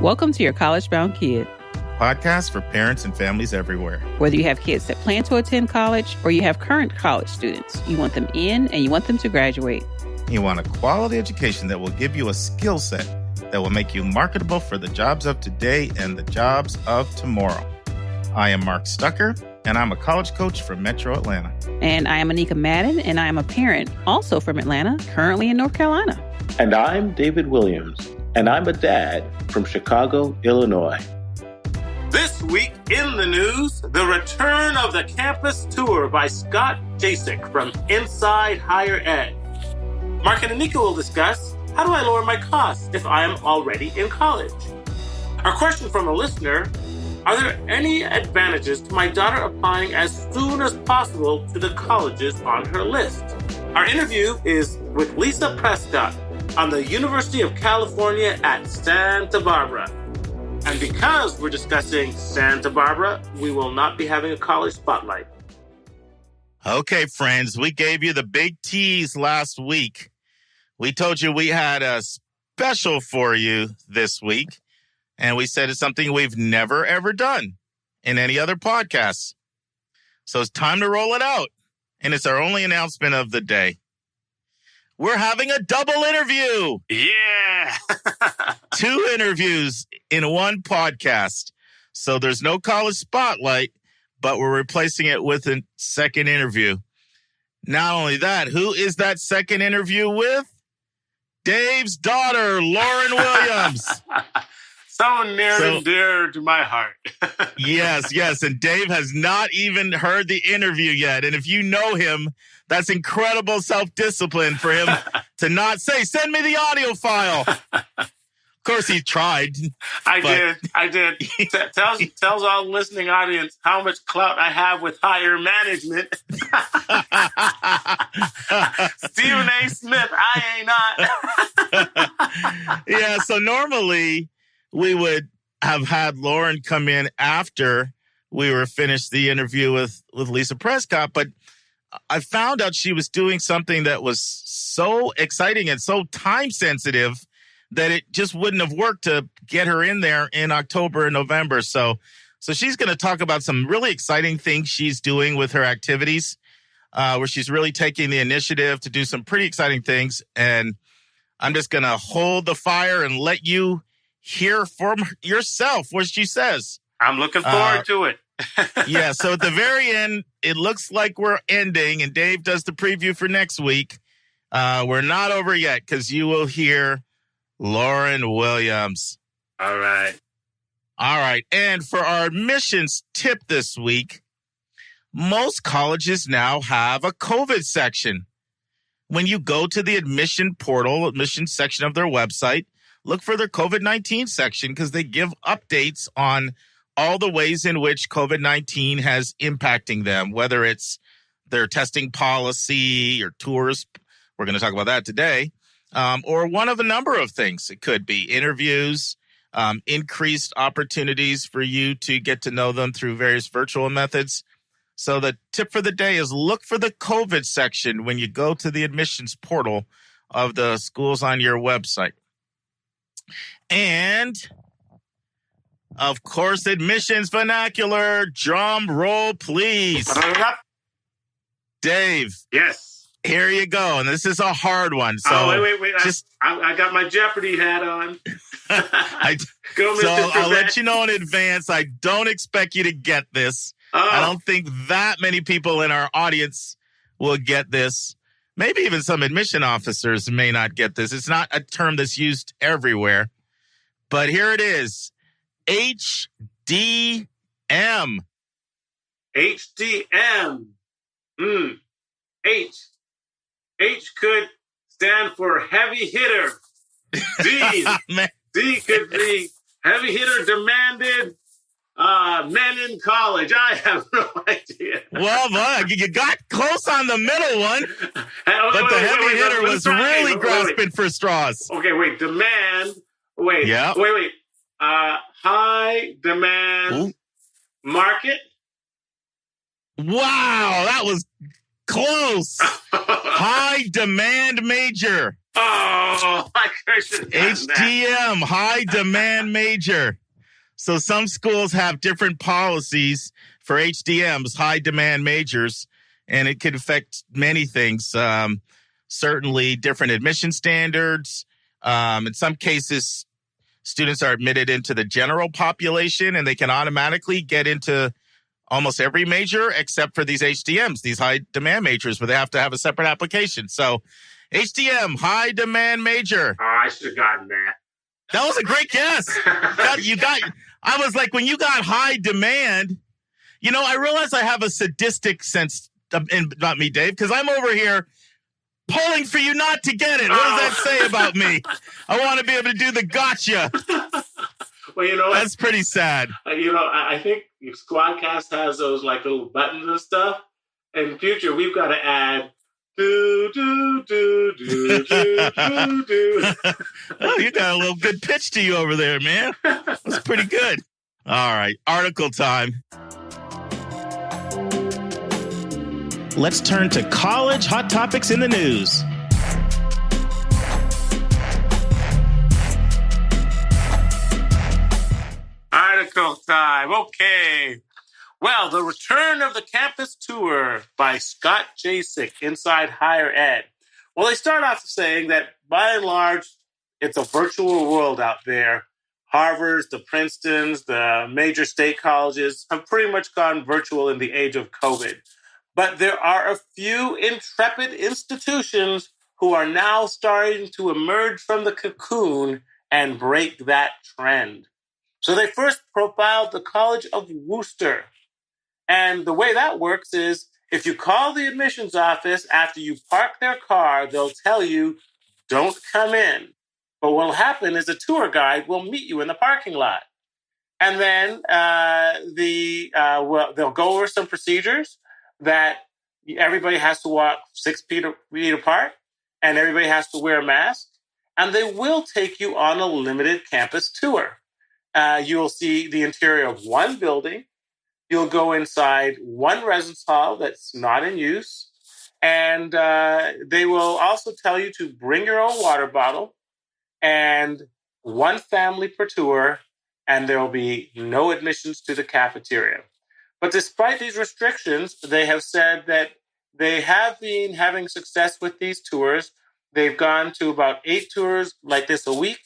Welcome to Your College Bound Kid, Podcast for parents and families everywhere. Whether you have kids that plan to attend college or you have current college students, you want them in and you want them to graduate. You want a quality education that will give you a skill set that will make you marketable for the jobs of today and the jobs of tomorrow. I am Mark Stucker, and I'm a college coach from Metro Atlanta. And I am Anika Madden, and I am a parent, also from Atlanta, currently in North Carolina. And I'm David Williams, and I'm a dad from Chicago, Illinois. This week in the news, the return of the campus tour by Scott Jaschik from Inside Higher Ed. Mark and Anika will discuss, how do I lower my costs if I am already in college? Our question from a listener, are there any advantages to my daughter applying as soon as possible to the colleges on her list? Our interview is with Lisa Przekop on the University of California at Santa Barbara. And because we're discussing Santa Barbara, we will not be having a college spotlight. Okay, friends, we gave you the big tease last week. We told you we had a special for you this week, and we said it's something we've never, ever done in any other podcast. So it's time to roll it out, and it's our only announcement of the day. We're having a double interview. Yeah! 2 interviews in one podcast. So there's no college spotlight, but we're replacing it with a second interview. Not only that, who is that second interview with? Dave's daughter, Lauren Williams. So near and dear to my heart. Yes. And Dave has not even heard the interview yet. And if you know him, that's incredible self-discipline for him to not say, send me the audio file. Of course, he tried. I did. Tells all the listening audience how much clout I have with higher management. Stephen A. Smith, I ain't not. Yeah, so normally we would have had Lauren come in after we were finished the interview with Lisa Przekop, but I found out she was doing something that was so exciting and so time sensitive that it just wouldn't have worked to get her in there in October and November. So she's going to talk about some really exciting things she's doing with her activities, where she's really taking the initiative to do some pretty exciting things. And I'm just going to hold the fire and let you hear from yourself what she says. I'm looking forward to it. Yeah, so at the very end, it looks like we're ending, and Dave does the preview for next week. We're not over yet because you will hear Lauren Williams. All right. And for our admissions tip this week, most colleges now have a COVID section. When you go to the admission portal, admission section of their website, look for their COVID-19 section because they give updates on all the ways in which COVID-19 has impacting them, whether it's their testing policy or tours. We're going to talk about that today. Or one of a number of things. It could be interviews, increased opportunities for you to get to know them through various virtual methods. So the tip for the day is look for the COVID section when you go to the admissions portal of the schools on your website. And, of course, admissions vernacular. Drum roll, please. Dave. Yes. Here you go. And this is a hard one. So wait. I got my Jeopardy hat on. I'll let you know in advance. I don't expect you to get this. I don't think that many people in our audience will get this. Maybe even some admission officers may not get this. It's not a term that's used everywhere. But here it is. HDM. HDM. H could stand for heavy hitter. D could be heavy hitter demanded men in college. I have no idea. Well, you got close on the middle one. But the heavy hitter was really grasping for straws. Okay, wait. Demand. Wait. Yeah. Wait. High demand market. Wow, that was close. High demand major. Oh, I should have gotten that. HDM, high demand major. So some schools have different policies for HDMs, high demand majors, and it could affect many things. Certainly different admission standards. In some cases, students are admitted into the general population and they can automatically get into almost every major except for these HDMs, these high demand majors, where they have to have a separate application. So HDM, high demand major. Oh, I should have gotten that. That was a great guess. I was like, when you got high demand, I realize I have a sadistic sense, not me, Dave, because I'm over here pulling for you not to get it. What does that say about me? I want to be able to do the gotcha. Well, that's pretty sad. I think Squadcast has those like little buttons and stuff. In the future, we've got to add do, do, do, do, do, do, do. Oh, you got a little good pitch to you over there, man. That's pretty good. All right, article time. Let's turn to college hot topics in the news. Article time. Okay. Well, the return of the campus tour by Scott Jaschik, Inside Higher Ed. Well, they start off saying that by and large, it's a virtual world out there. Harvards, the Princetons, the major state colleges have pretty much gone virtual in the age of COVID. But there are a few intrepid institutions who are now starting to emerge from the cocoon and break that trend. So they first profiled the College of Worcester. And the way that works is if you call the admissions office after you park their car, they'll tell you, don't come in. But what will happen is a tour guide will meet you in the parking lot. And then they'll go over some procedures that everybody has to walk 6 feet apart and everybody has to wear a mask. And they will take you on a limited campus tour. You'll see the interior of one building. You'll go inside one residence hall that's not in use. And they will also tell you to bring your own water bottle and one family per tour, and there will be no admissions to the cafeteria. But despite these restrictions, they have said that they have been having success with these tours. They've gone to about 8 tours like this a week.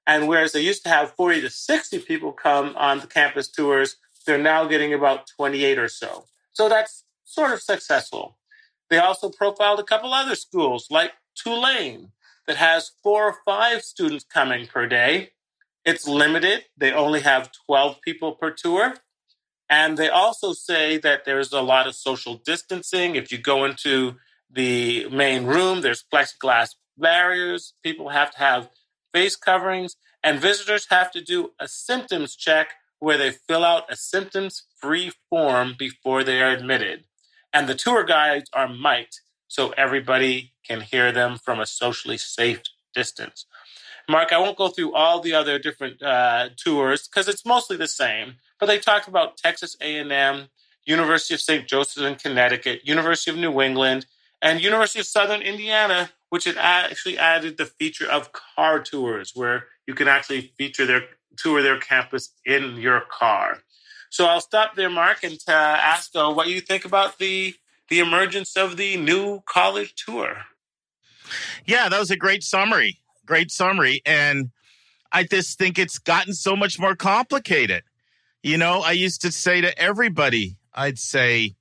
And whereas they used to have 40 to 60 people come on the campus tours, they're now getting about 28 or so. So that's sort of successful. They also profiled a couple other schools like Tulane that has 4 or 5 students coming per day. It's limited. They only have 12 people per tour. And they also say that there's a lot of social distancing. If you go into the main room, there's plexiglass barriers. People have to have face coverings. And visitors have to do a symptoms check where they fill out a symptoms-free form before they are admitted. And the tour guides are mic'd so everybody can hear them from a socially safe distance. Mark, I won't go through all the other different tours because it's mostly the same. But they talked about Texas A&M, University of St. Joseph in Connecticut, University of New England, and University of Southern Indiana, which had actually added the feature of car tours, where you can actually tour their campus in your car. So I'll stop there, Mark, and ask what you think about the emergence of the new college tour. Yeah, that was a great summary. And I just think it's gotten so much more complicated. I used to say to everybody, I'd say,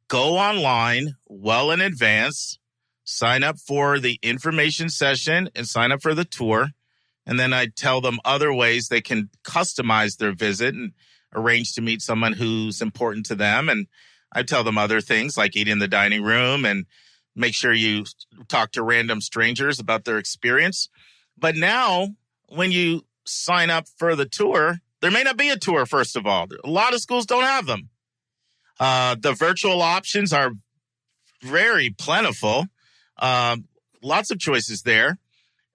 go online well in advance, sign up for the information session and sign up for the tour. And then I'd tell them other ways they can customize their visit and arrange to meet someone who's important to them. And I'd tell them other things like eat in the dining room and make sure you talk to random strangers about their experience. But now when you sign up for the tour, there may not be a tour, first of all. A lot of schools don't have them. The virtual options are very plentiful. Lots of choices there.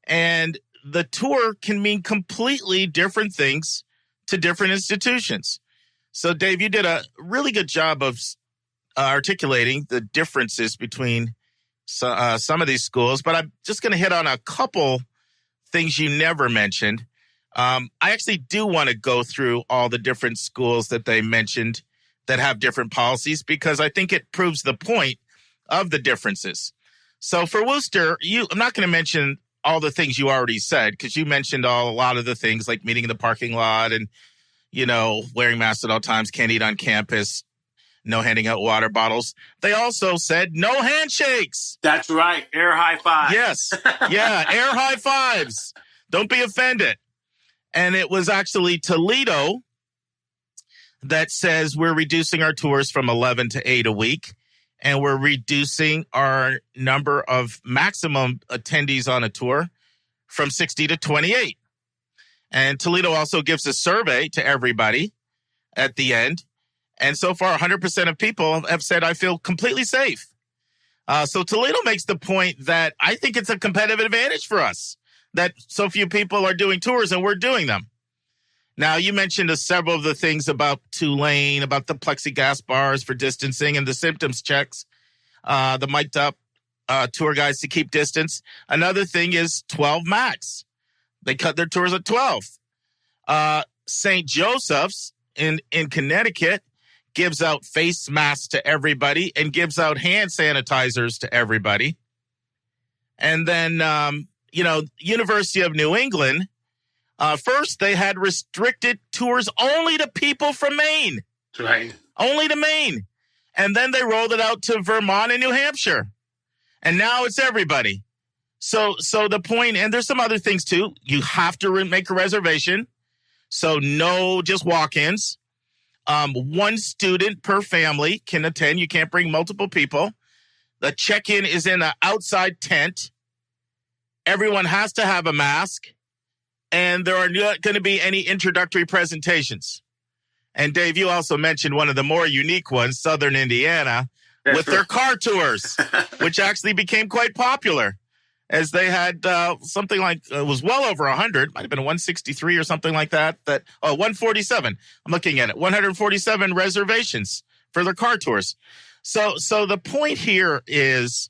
And the tour can mean completely different things to different institutions. So, Dave, you did a really good job of articulating the differences between some of these schools, but I'm just going to hit on a couple things you never mentioned. I actually do want to go through all the different schools that they mentioned that have different policies, because I think it proves the point of the differences. So for Worcester, I'm not going to mention all the things you already said, because you mentioned a lot of the things like meeting in the parking lot and, wearing masks at all times, can't eat on campus, no handing out water bottles. They also said no handshakes. That's right. Air high five. Yes. Yeah. Air high fives. Don't be offended. And it was actually Toledo that says we're reducing our tours from 11 to 8 a week. And we're reducing our number of maximum attendees on a tour from 60 to 28. And Toledo also gives a survey to everybody at the end. And so far, 100% of people have said, I feel completely safe. So Toledo makes the point that I think it's a competitive advantage for us that so few people are doing tours and we're doing them. Now, you mentioned several of the things about Tulane, about the plexiglass bars for distancing and the symptoms checks, the mic'd up tour guides to keep distance. Another thing is 12 max. They cut their tours at 12. St. Joseph's in Connecticut gives out face masks to everybody and gives out hand sanitizers to everybody. And then, University of New England, first, they had restricted tours only to people from Maine. Right. Only to Maine. And then they rolled it out to Vermont and New Hampshire. And now it's everybody. So the point, and there's some other things too. You have to make a reservation. So no just walk-ins. One student per family can attend. You can't bring multiple people. The check-in is in an outside tent. Everyone has to have a mask. And there are not going to be any introductory presentations. And Dave, you also mentioned one of the more unique ones, Southern Indiana, with their car tours, which actually became quite popular, as they had something like, it was well over 100, might have been 163 or something like that, 147. I'm looking at it, 147 reservations for their car tours. So the point here is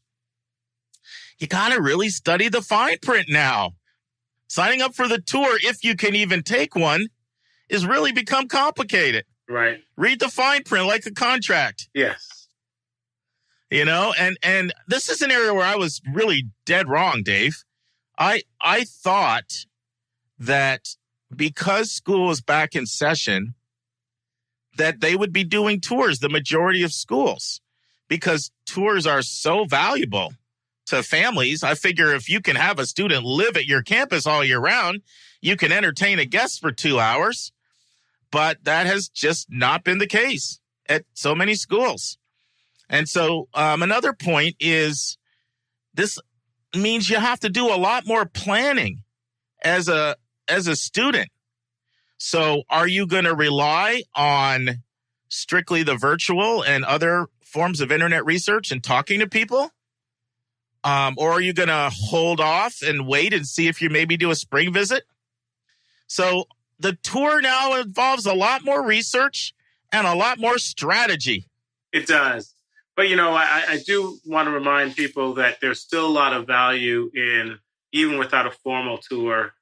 you got to really study the fine print now. Signing up for the tour, if you can even take one, is really become complicated. Right. Read the fine print like a contract. Yes. And this is an area where I was really dead wrong, Dave. I thought that because school is back in session, that they would be doing tours, the majority of schools, because tours are so valuable to families. I figure if you can have a student live at your campus all year round, you can entertain a guest for 2 hours. But that has just not been the case at so many schools. And so another point is this means you have to do a lot more planning as a student. So are you going to rely on strictly the virtual and other forms of internet research and talking to people? Or are you going to hold off and wait and see if you maybe do a spring visit? So the tour now involves a lot more research and a lot more strategy. It does. But, I do want to remind people that there's still a lot of value in, even without a formal tour,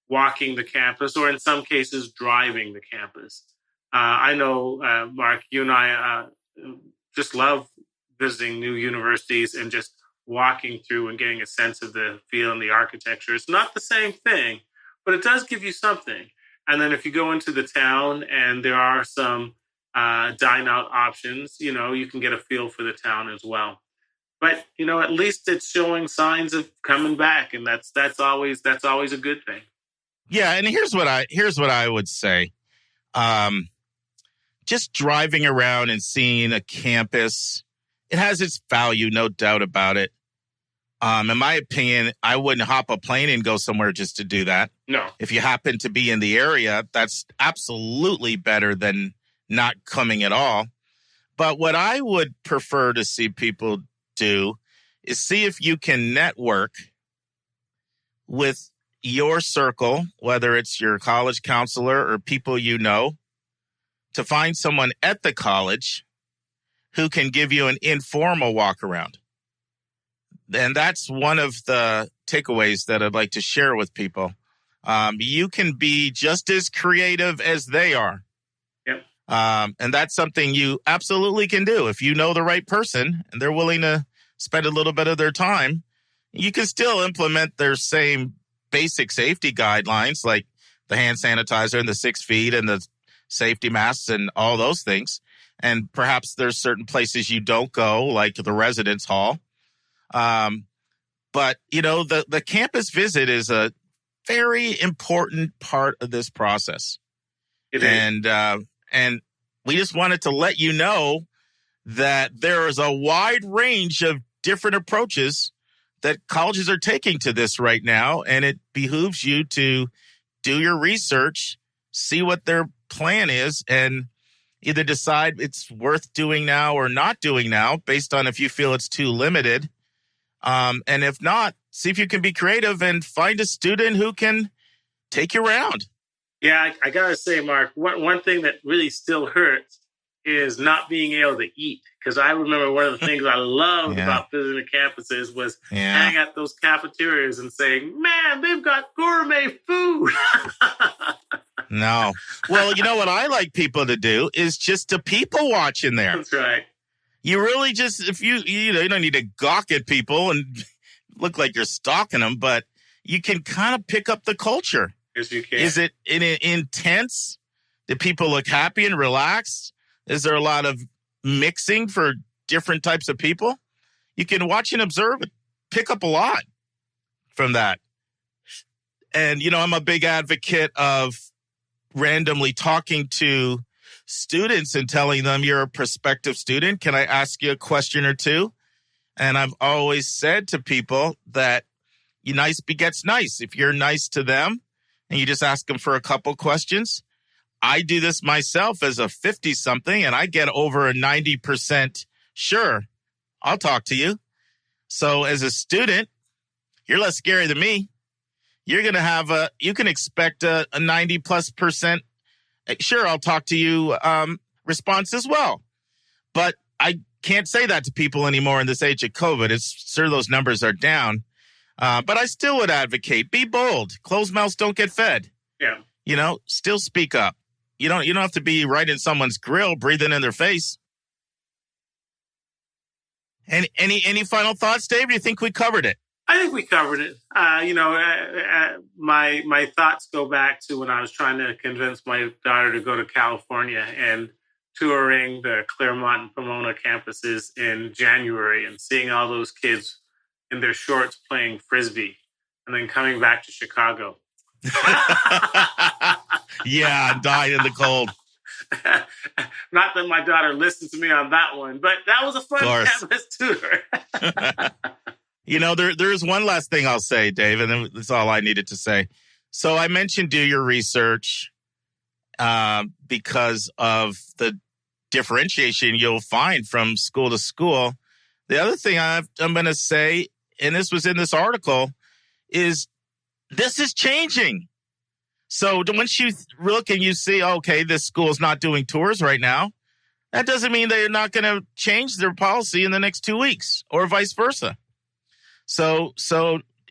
walking the campus or in some cases driving the campus. I know, Mark, you and I just love visiting new universities and just walking through and getting a sense of the feel and the architecture. It's not the same thing, but it does give you something. And then if you go into the town and there are some dine out options, you can get a feel for the town as well. But, at least it's showing signs of coming back. And that's always a good thing. Yeah. And here's what I would say. Just driving around and seeing a campus, it has its value, no doubt about it. In my opinion, I wouldn't hop a plane and go somewhere just to do that. No. If you happen to be in the area, that's absolutely better than not coming at all. But what I would prefer to see people do is see if you can network with your circle, whether it's your college counselor or people to find someone at the college who can give you an informal walk around. And that's one of the takeaways that I'd like to share with people. You can be just as creative as they are. Yep. And that's something you absolutely can do. If you know the right person and they're willing to spend a little bit of their time, you can still implement their same basic safety guidelines, like the hand sanitizer and the 6 feet and the safety masks and all those things. And perhaps there's certain places you don't go, like the residence hall. But, the campus visit is a very important part of this process. It is. And we just wanted to let you know that there is a wide range of different approaches that colleges are taking to this right now. And it behooves you to do your research, see what their plan is, and either decide it's worth doing now or not doing now based on if you feel it's too limited. And if not, see if you can be creative and find a student who can take you around. Yeah, I got to say, Mark, one thing that really still hurts is not being able to eat. Because I remember one of the things I loved about visiting the campuses was hanging at those cafeterias and saying, man, they've got gourmet food. No. Well, what I like people to do is just to people watch in there. That's right. You really just, if you don't need to gawk at people and look like you're stalking them, but you can kind of pick up the culture. Yes, you can. Is it intense? Do people look happy and relaxed? Is there a lot of mixing for different types of people? You can watch and observe and pick up a lot from that. And, I'm a big advocate of randomly talking to students and telling them you're a prospective student. Can I ask you a question or two? And I've always said to people that nice begets nice. If you're nice to them and you just ask them for a couple questions, I do this myself as a 50-something, and I get over a 90% sure, I'll talk to you. So as a student, you're less scary than me. You're going to have you can expect a 90+%, sure, I'll talk to you response as well. But I can't say that to people anymore in this age of COVID. It's sure those numbers are down. But I still would advocate, be bold. Closed mouths don't get fed. Yeah. Still speak up. You don't have to be right in someone's grill, breathing in their face. And any final thoughts, Dave? Do you think we covered it? I think we covered it. My thoughts go back to when I was trying to convince my daughter to go to California and touring the Claremont and Pomona campuses in January and seeing all those kids in their shorts playing Frisbee and then coming back to Chicago. Yeah, died in the cold. Not that my daughter listened to me on that one, but that was a fun campus tour. There is one last thing I'll say, Dave, and then that's all I needed to say. So I mentioned do your research because of the differentiation you'll find from school to school. The other thing I'm going to say, and this was in this article, is this is changing. So once you look and you see, okay, this school is not doing tours right now, that doesn't mean they're not going to change their policy in the next 2 weeks or vice versa. So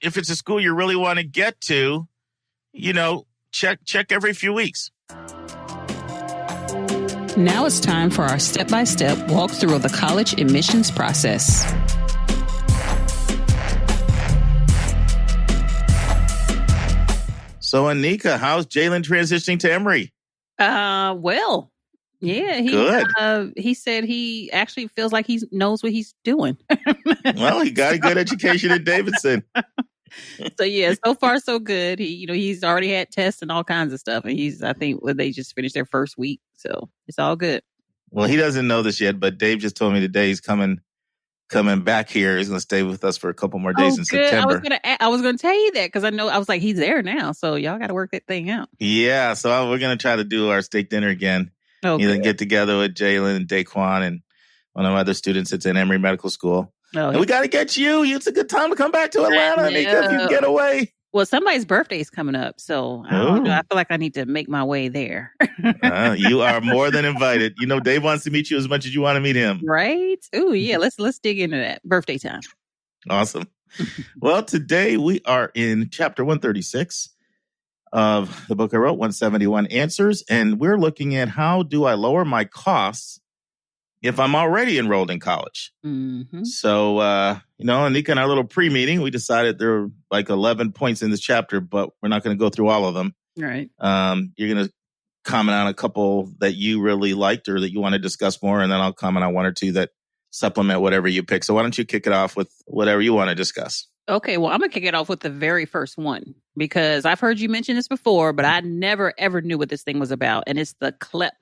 if it's a school you really want to get to, check every few weeks. Now it's time for our step-by-step walkthrough of the college admissions process. So, Anika, how's Jalen transitioning to Emory? Well, yeah, he said he actually feels like he knows what he's doing. Well, he got a good education at Davidson. So yeah, so far so good. He's already had tests and all kinds of stuff, and they just finished their first week, so it's all good. Well, he doesn't know this yet, but Dave just told me today he's coming back here. He's going to stay with us for a couple more days in September. I was going to tell you that because I was like, he's there now, so y'all got to work that thing out. Yeah, so we're going to try to do our steak dinner again. Okay. Get together with Jalen and Daquan and one of my other students that's in Emory Medical School. Oh, and we got to get you. It's a good time to come back to Atlanta, Anika, if you can get away. Well, somebody's birthday is coming up, so I don't know. I feel like I need to make my way there. You are more than invited. Dave wants to meet you as much as you want to meet him. Right? Ooh, yeah. Let's dig into that birthday time. Awesome. Well, today we are in chapter 136 of the book I wrote, 171 Answers, and we're looking at how do I lower my costs if I'm already enrolled in college. Mm-hmm. So, Anika and our little pre-meeting, we decided there were like 11 points in this chapter, but we're not going to go through all of them. Right. You're going to comment on a couple that you really liked or that you want to discuss more, and then I'll comment on one or two that supplement whatever you pick. So why don't you kick it off with whatever you want to discuss? Okay, well, I'm going to kick it off with the very first one because I've heard you mention this before, but I never, ever knew what this thing was about. And it's the CLEP,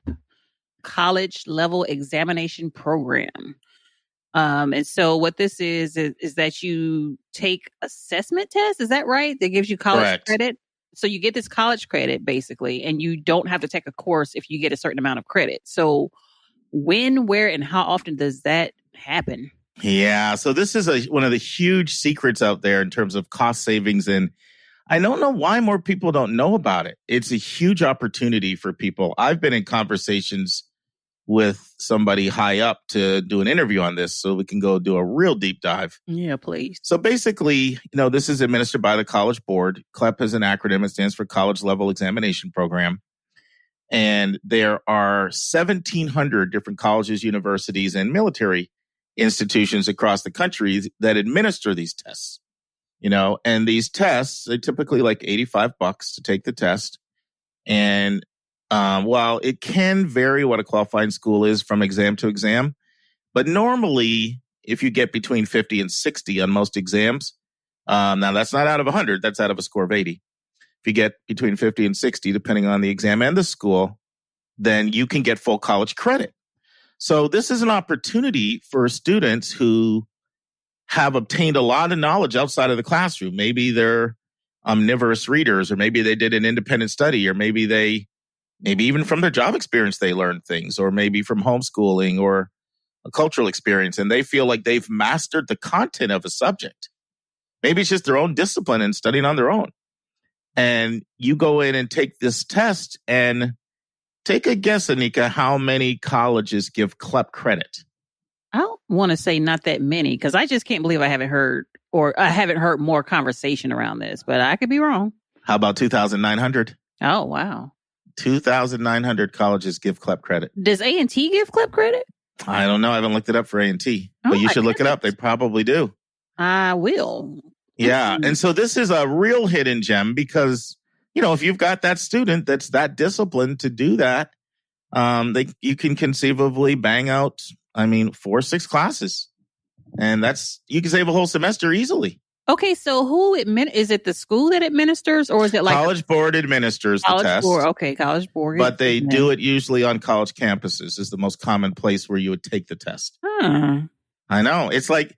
College Level Examination Program. And so what this is that you take assessment tests. Is that right? That gives you college credit. So you get this college credit basically, and you don't have to take a course if you get a certain amount of credit. So when, where, and how often does that happen? Yeah, so this is one of the huge secrets out there in terms of cost savings. And I don't know why more people don't know about it. It's a huge opportunity for people. I've been in conversations with somebody high up to do an interview on this so we can go do a real deep dive. Yeah, please. So basically, this is administered by the College Board. CLEP is an acronym. It stands for College Level Examination Program. And there are 1,700 different colleges, universities, and military institutions across the country that administer these tests. And these tests, they're typically like $85 to take the test. And while it can vary what a qualifying school is from exam to exam, but normally if you get between 50 and 60 on most exams, now that's not out of 100, that's out of a score of 80. If you get between 50 and 60, depending on the exam and the school, then you can get full college credit. So this is an opportunity for students who have obtained a lot of knowledge outside of the classroom. Maybe they're omnivorous readers, or maybe they did an independent study, or maybe even from their job experience, they learned things, or maybe from homeschooling or a cultural experience, and they feel like they've mastered the content of a subject. Maybe it's just their own discipline and studying on their own. And you go in and take this test and take a guess, Anika, how many colleges give CLEP credit? I don't want to say not that many because I just can't believe I haven't heard more conversation around this, but I could be wrong. How about 2,900? Oh, wow. 2,900 colleges give CLEP credit. Does A&T give CLEP credit? I don't know. I haven't looked it up for A&T, but you should look it up. They probably do. I will. Yeah. And so this is a real hidden gem because, if you've got that student that's that disciplined to do that, you can conceivably bang out, 4 or 6 classes. And you can save a whole semester easily. Okay, so is it the school that administers, or is it like College Board administers the test? College Board. But they do it usually on college campuses is the most common place where you would take the test. I know. It's like,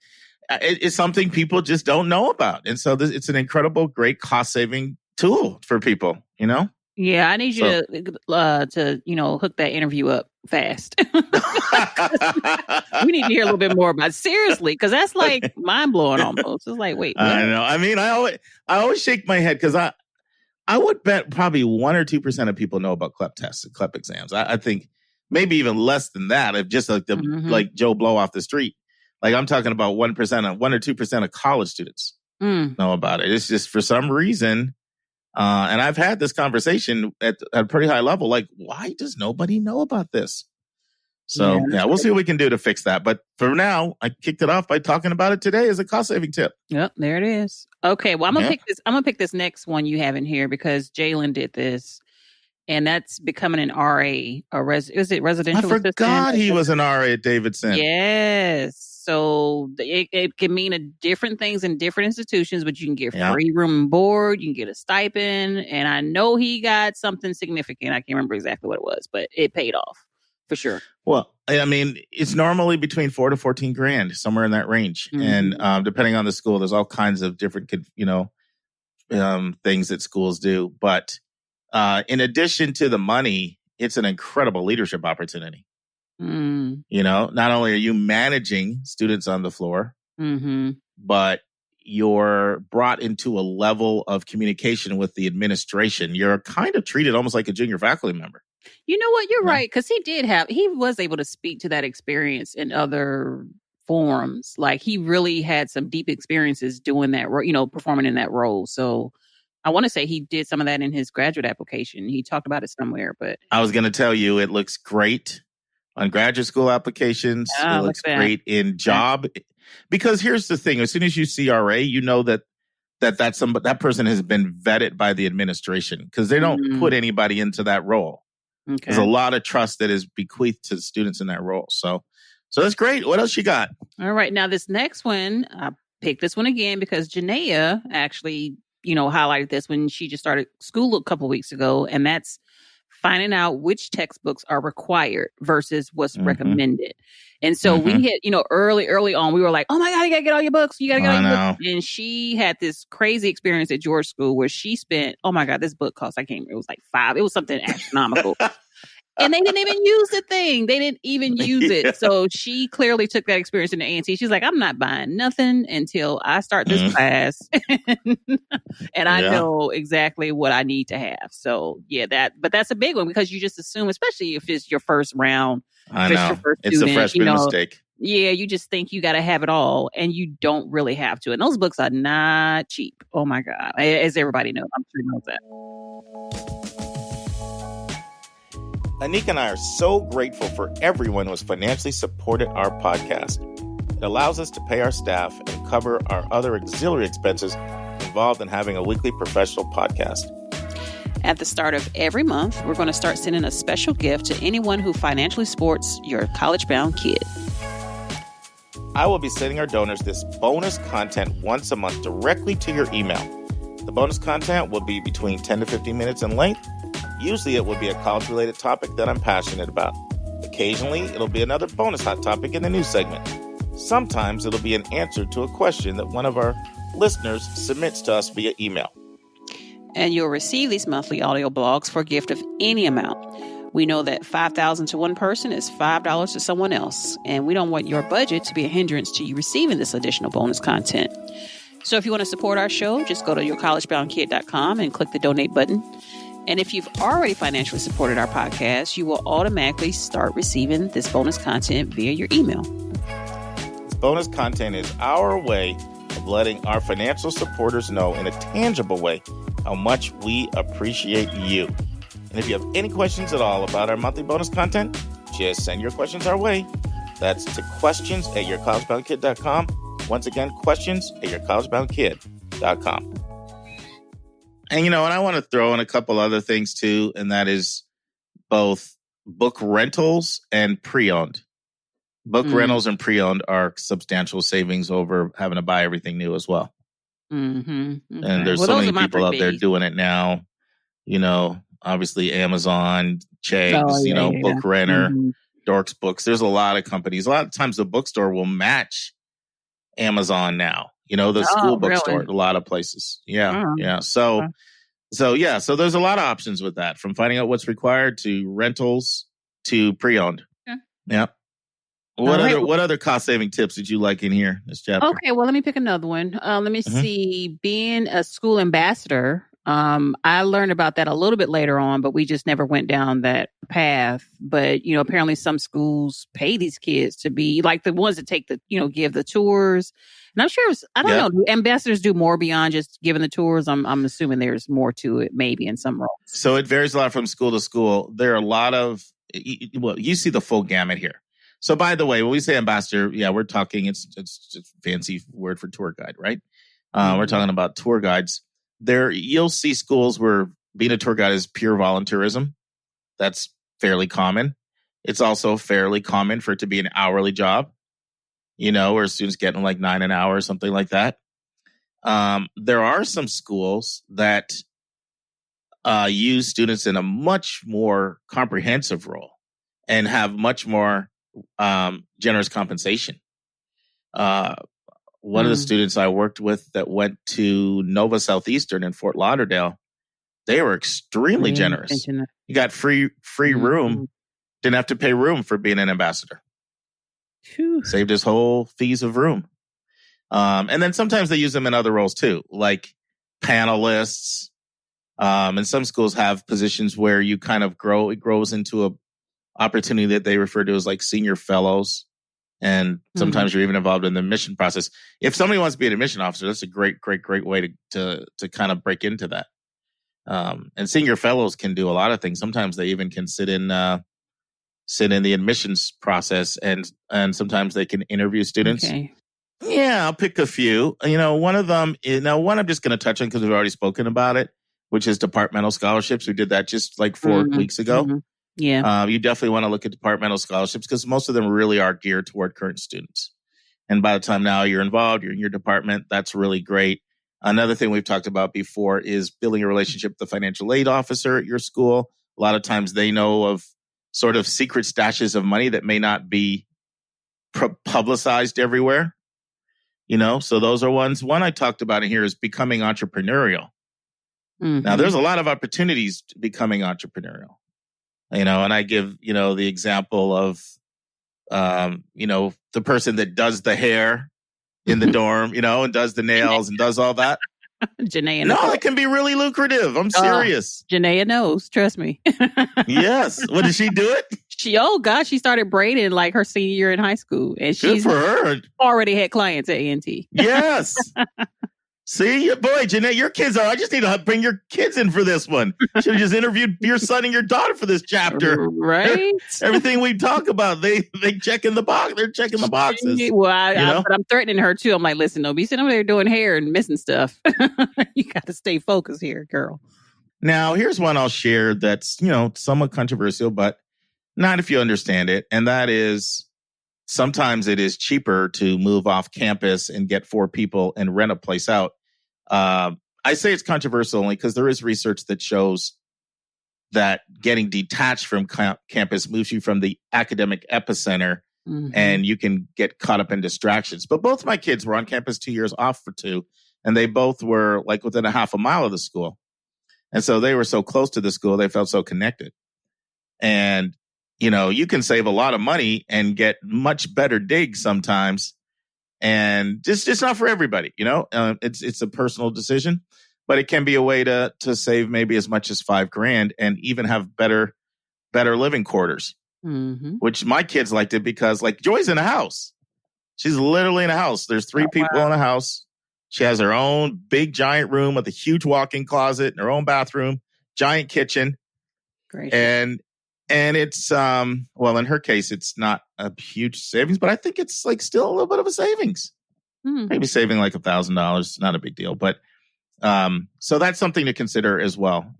it's something people just don't know about. And so it's an incredible, great cost-saving tool for people, Yeah, I need you to hook that interview up fast. We need to hear a little bit more about it. Seriously, because that's like mind-blowing almost. It's like, wait. What? I know. I always shake my head because I would bet probably 1 or 2% of people know about CLEP tests and CLEP exams. I think maybe even less than that. If just like Joe Blow off the street. Like I'm talking about 1% of 1 or 2% of college students know about it. It's just for some reason. And I've had this conversation at a pretty high level. Like, why does nobody know about this? So, we'll see what we can do to fix that. But for now, I kicked it off by talking about it today as a cost-saving tip. Yep, there it is. Okay, well, I'm gonna pick this next one you have in here because Jalen did this, and that's becoming an RA. Is it residential assistant? I forgot he was an RA at Davidson. Yes. So it can mean different things in different institutions, but you can get free room and board, you can get a stipend, and I know he got something significant. I can't remember exactly what it was, but it paid off for sure. Well, it's normally between $4,000 to $14,000, somewhere in that range, and depending on the school, there's all kinds of different, things that schools do. But in addition to the money, it's an incredible leadership opportunity. Not only are you managing students on the floor, but you're brought into a level of communication with the administration. You're kind of treated almost like a junior faculty member. You know what? You're right. Because he was able to speak to that experience in other performs. Like, he really had some deep experiences doing that, performing in that role. So I want to say he did some of that in his graduate application. He talked about it somewhere, but I was going to tell you, it looks great on graduate school applications. It looks great in job. Because here's the thing. As soon as you see RA, you know that person has been vetted by the administration, because they don't put anybody into that role. Okay. There's a lot of trust that is bequeathed to the students in that role. So that's great. What else you got? All right. Now, this next one, I picked this one again because Janaea actually, highlighted this when she just started school a couple weeks ago. And that's finding out which textbooks are required versus what's recommended. And so we hit, early on, we were like, oh my God, you gotta get all your books. You gotta get all your books. And she had this crazy experience at George School where she spent, oh my God, this book cost, it was like $5. It was something astronomical. And they didn't even use the thing. They didn't even use it. So she clearly took that experience into A&T. She's like, I'm not buying nothing until I start this class. And I know exactly what I need to have. So but that's a big one, because you just assume, especially if it's your first round. I know. It's a freshman mistake. Yeah, you just think you got to have it all, and you don't really have to. And those books are not cheap. Oh my God. As everybody knows. I'm sure knows that. Anika and I are so grateful for everyone who has financially supported our podcast. It allows us to pay our staff and cover our other auxiliary expenses involved in having a weekly professional podcast. At the start of every month, we're going to start sending a special gift to anyone who financially supports your college-bound kid. I will be sending our donors this bonus content once a month directly to your email. The bonus content will be between 10 to 15 minutes in length. Usually it will be a college-related topic that I'm passionate about. Occasionally, it'll be another bonus hot topic in the news segment. Sometimes it'll be an answer to a question that one of our listeners submits to us via email. And you'll receive these monthly audio blogs for a gift of any amount. We know that $5,000 to one person is $5 to someone else, and we don't want your budget to be a hindrance to you receiving this additional bonus content. So if you want to support our show, just go to yourcollegeboundkid.com and click the donate button. And if you've already financially supported our podcast, you will automatically start receiving this bonus content via your email. This bonus content is our way of letting our financial supporters know in a tangible way how much we appreciate you. And if you have any questions at all about our monthly bonus content, just send your questions our way. That's to questions@yourcollegeboundkid.com. Once again, questions@yourcollegeboundkid.com. And, and I want to throw in a couple other things too, and that is both book rentals and pre-owned. Book rentals and pre-owned are substantial savings over having to buy everything new as well. Mm-hmm. Okay. And there's so many people out there doing it now. Obviously Amazon, Cheggs, Book Renter, Dorks Books. There's a lot of companies. A lot of times the bookstore will match Amazon now. The school bookstore, a lot of places. Yeah. So there's a lot of options with that, from finding out what's required to rentals to pre-owned. Yeah. What other cost-saving tips did you like in here, this chapter? Okay, well, let me pick another one. Let me see. Being a school ambassador, I learned about that a little bit later on, but we just never went down that path. But, apparently some schools pay these kids to be like the ones that take the, give the tours. And I'm sure, I don't know, do ambassadors do more beyond just giving the tours? I'm assuming there's more to it, maybe in some roles. So it varies a lot from school to school. There are a lot of, you see the full gamut here. So by the way, when we say ambassador, we're talking, it's a fancy word for tour guide, right? We're talking about tour guides. There, you'll see schools where being a tour guide is pure volunteerism. That's fairly common. It's also fairly common for it to be an hourly job, where students getting like $9 an hour or something like that. There are some schools that use students in a much more comprehensive role and have much more generous compensation. One of the students I worked with that went to Nova Southeastern in Fort Lauderdale, they were extremely generous. You got free room, didn't have to pay room for being an ambassador. Saved his whole fees of room. And then sometimes they use them in other roles too, like panelists. And some schools have positions where you kind of it grows into a opportunity that they refer to as like senior fellows. And sometimes you're even involved in the admission process. If somebody wants to be an admission officer, that's a great way to kind of break into that. And senior fellows can do a lot of things. Sometimes they even can sit in the admissions process, and sometimes they can interview students. Okay. Yeah, I'll pick a few. One of them is, one I'm just going to touch on because we've already spoken about it, which is departmental scholarships. We did that just like 4 weeks ago. Mm-hmm. Yeah. You definitely want to look at departmental scholarships because most of them really are geared toward current students. And by the time now you're involved, you're in your department, that's really great. Another thing we've talked about before is building a relationship with the financial aid officer at your school. A lot of times they know of sort of secret stashes of money that may not be publicized everywhere. So those are ones. One I talked about in here is becoming entrepreneurial. Mm-hmm. Now, there's a lot of opportunities to becoming entrepreneurial. And I give, the example of, the person that does the hair in the dorm, and does the nails and does all that. Janaea knows. No, it can be really lucrative. I'm serious. Janaea knows. Trust me. Yes. What, did she do it? She started braiding like her senior year in high school. And she's good for her. Already had clients at A&T. Yes. See, boy, Jeanette, your kids I just need to bring your kids in for this one. Should have just interviewed your son and your daughter for this chapter. Right? Everything we talk about, they check in the box. They're checking the boxes. Well, but I'm threatening her too. I'm like, listen, don't be sitting over there doing hair and missing stuff. You got to stay focused here, girl. Now, here's one I'll share that's, somewhat controversial, but not if you understand it. And that is, sometimes it is cheaper to move off campus and get 4 people and rent a place out. I say it's controversial only because there is research that shows that getting detached from campus moves you from the academic epicenter, and you can get caught up in distractions. But both my kids were on campus 2 years, off for 2, and they both were like within a half a mile of the school. And so they were so close to the school, they felt so connected. And you can save a lot of money and get much better digs sometimes. And it's not for everybody, it's a personal decision, but it can be a way to save maybe as much as $5,000 and even have better living quarters, which my kids liked it because like Joy's in a house. She's literally in a house. There's 3 people in a house. She has her own big giant room with a huge walk-in closet and her own bathroom, giant kitchen. Great. And it's, in her case, it's not a huge savings, but I think it's like still a little bit of a savings. Maybe saving like $1,000, not a big deal. But so that's something to consider as well,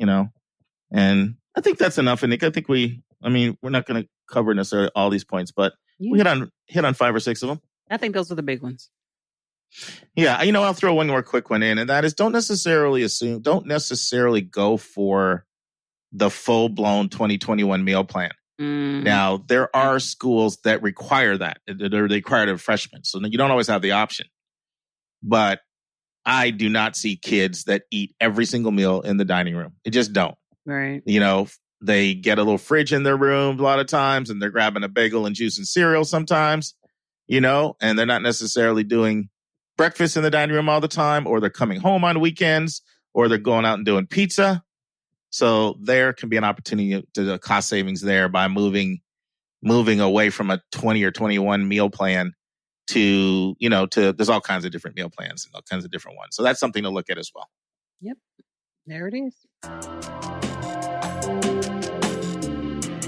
And I think that's enough, Anika. I think we're not going to cover necessarily all these points, but we hit on 5 or 6 of them. I think those are the big ones. Yeah, I'll throw one more quick one in, and that is don't necessarily go for the full-blown 2021 meal plan. Now, there are schools that require that. They require it of freshmen, so you don't always have the option. But I do not see kids that eat every single meal in the dining room. It just don't. Right. They get a little fridge in their room a lot of times, and they're grabbing a bagel and juice and cereal sometimes, and they're not necessarily doing breakfast in the dining room all the time, or they're coming home on weekends, or they're going out and doing pizza. So there can be an opportunity to cost savings there by moving away from a 20 or 21 meal plan to there's all kinds of different meal plans and all kinds of different ones. So that's something to look at as well. Yep. There it is.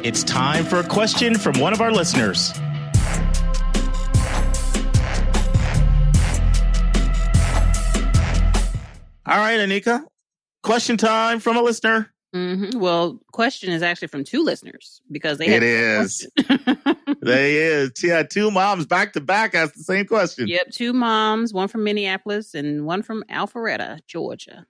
It's time for a question from one of our listeners. All right, Anika. Question time from a listener. Well, question is actually from 2 listeners because they it is. They is. Yeah, 2 moms back to back asked the same question. Yep, 2 moms, one from Minneapolis and one from Alpharetta, Georgia.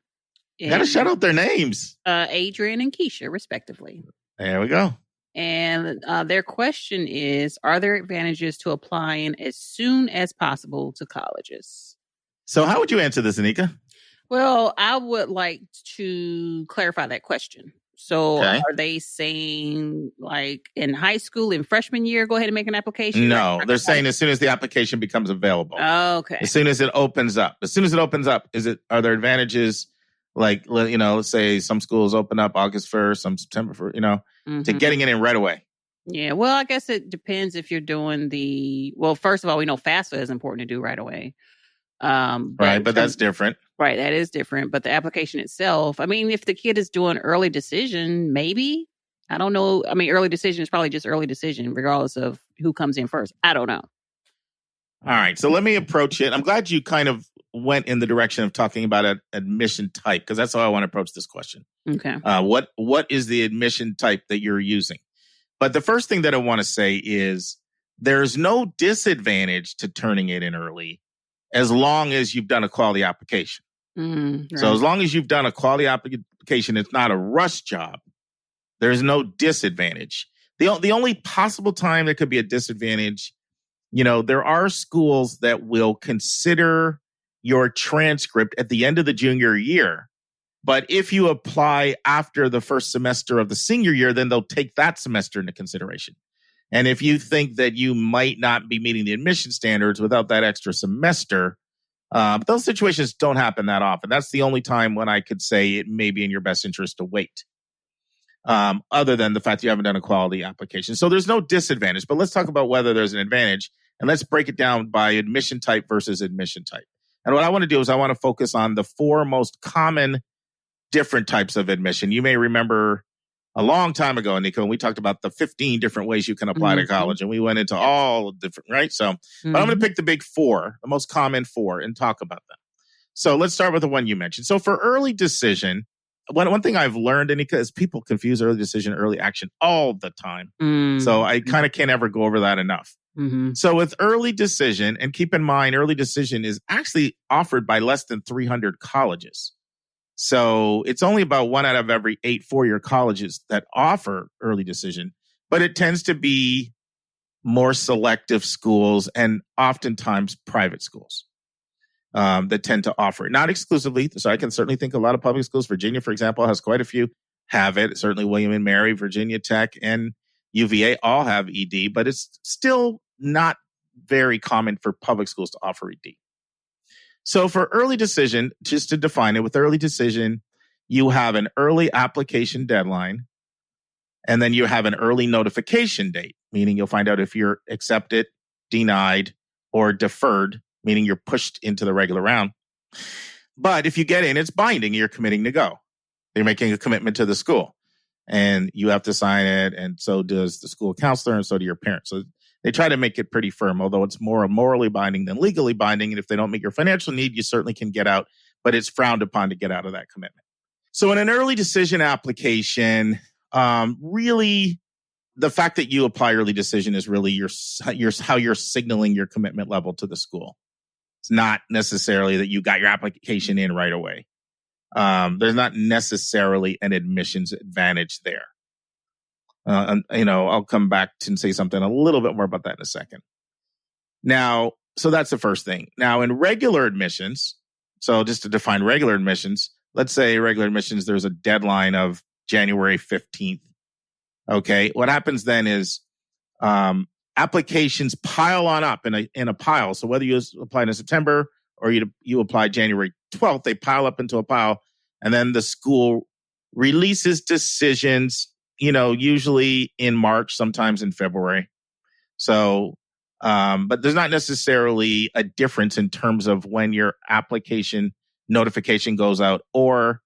Gotta shout out their names. Adrian and Keisha, respectively. There we go. And their question is, are there advantages to applying as soon as possible to colleges? So how would you answer this, Anika? Well, I would like to clarify that question. So Are they saying like in high school, in freshman year, go ahead and make an application? No, they're saying as soon as the application becomes available. Okay. As soon as it opens up. Are there advantages like, let's say some schools open up August 1st, some September 1st, to getting it in right away? Yeah, well, I guess it depends if you're doing first of all, we know FAFSA is important to do right away. Right, but that's different. Right, that is different. But the application itself, I mean, if the kid is doing early decision, maybe. I don't know. I mean, early decision is probably just early decision, regardless of who comes in first. I don't know. All right, so let me approach it. I'm glad you kind of went in the direction of talking about an admission type, because that's how I want to approach this question. Okay. What is the admission type that you're using? But the first thing that I want to say is there's no disadvantage to turning it in early as long as you've done a quality application. Right. So as long as you've done a quality application, it's not a rush job. There's no disadvantage. The only possible time there could be a disadvantage, there are schools that will consider your transcript at the end of the junior year. But if you apply after the first semester of the senior year, then they'll take that semester into consideration. And if you think that you might not be meeting the admission standards without that extra semester, those situations don't happen that often. That's the only time when I could say it may be in your best interest to wait, other than the fact you haven't done a quality application. So there's no disadvantage, but let's talk about whether there's an advantage, and let's break it down by admission type versus admission type. And what I want to do is I want to focus on the 4 most common different types of admission. You may remember a long time ago, Anika, when we talked about the 15 different ways you can apply to college, and we went into all different, right? So, but I'm going to pick the big 4, the most common 4, and talk about them. So let's start with the one you mentioned. So for early decision, one thing I've learned, Anika, is people confuse early decision, early action all the time. So I kind of can't ever go over that enough. So with early decision, and keep in mind, early decision is actually offered by less than 300 colleges. So it's only about 1 out of every 8 4-year colleges that offer early decision, but it tends to be more selective schools and oftentimes private schools that tend to offer it. Not exclusively. So I can certainly think a lot of public schools. Virginia, for example, has quite a few have it. Certainly William and Mary, Virginia Tech, and UVA all have ED, but it's still not very common for public schools to offer ED. So for early decision, just to define it, with early decision, you have an early application deadline, and then you have an early notification date, meaning you'll find out if you're accepted, denied, or deferred, meaning you're pushed into the regular round. But if you get in, it's binding. You're committing to go. You're making a commitment to the school, and you have to sign it, and so does the school counselor, and so do your parents. So they try to make it pretty firm, although it's more morally binding than legally binding. And if they don't meet your financial need, you certainly can get out, but it's frowned upon to get out of that commitment. So in an early decision application, really the fact that you apply early decision is really how you're signaling your commitment level to the school. It's not necessarily that you got your application in right away. There's not necessarily an admissions advantage there. I'll come back and say something a little bit more about that in a second. Now, so that's the first thing. Now, in regular admissions, so just to define regular admissions, let's say regular admissions, there's a deadline of January 15th. Okay. What happens then is applications pile on up in a pile. So whether you apply in September or you apply January 12th, they pile up into a pile, and then the school releases decisions, usually in March, sometimes in February. So, but there's not necessarily a difference in terms of when your application notification goes out, or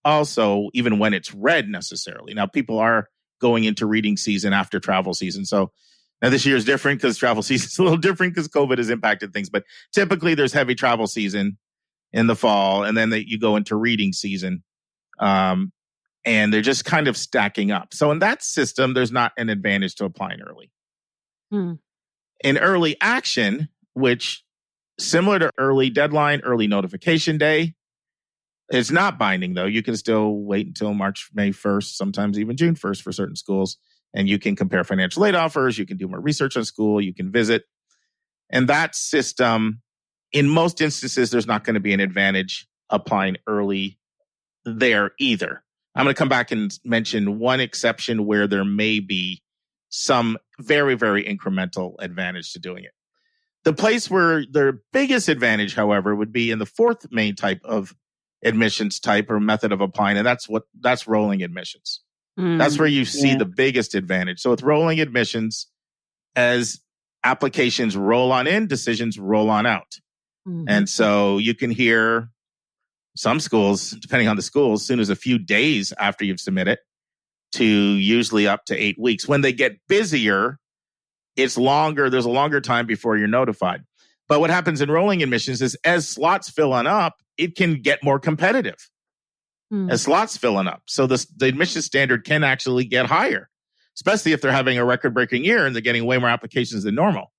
also even when it's read necessarily. Now, people are going into reading season after travel season. So now this year is different because travel season is a little different because COVID has impacted things. But typically there's heavy travel season in the fall, and then you go into reading season. And they're just kind of stacking up. So in that system, there's not an advantage to applying early. In early action, which similar to early deadline, early notification day, it's not binding though. You can still wait until May 1st, sometimes even June 1st for certain schools. And you can compare financial aid offers. You can do more research on school. You can visit. And that system, in most instances, there's not going to be an advantage applying early there either. I'm going to come back and mention one exception where there may be some very, very incremental advantage to doing it. The place where the biggest advantage, however, would be in the 4th main type of admissions type or method of applying, and that's rolling admissions. That's where you see the biggest advantage. So with rolling admissions, as applications roll on in, decisions roll on out. And so you can hear some schools, depending on the school, as soon as a few days after you've submitted, to usually up to 8 weeks. When they get busier, it's longer. There's a longer time before you're notified. But what happens in rolling admissions is as slots fill on up, it can get more competitive as slots filling up. So the admission standard can actually get higher, especially if they're having a record-breaking year and they're getting way more applications than normal.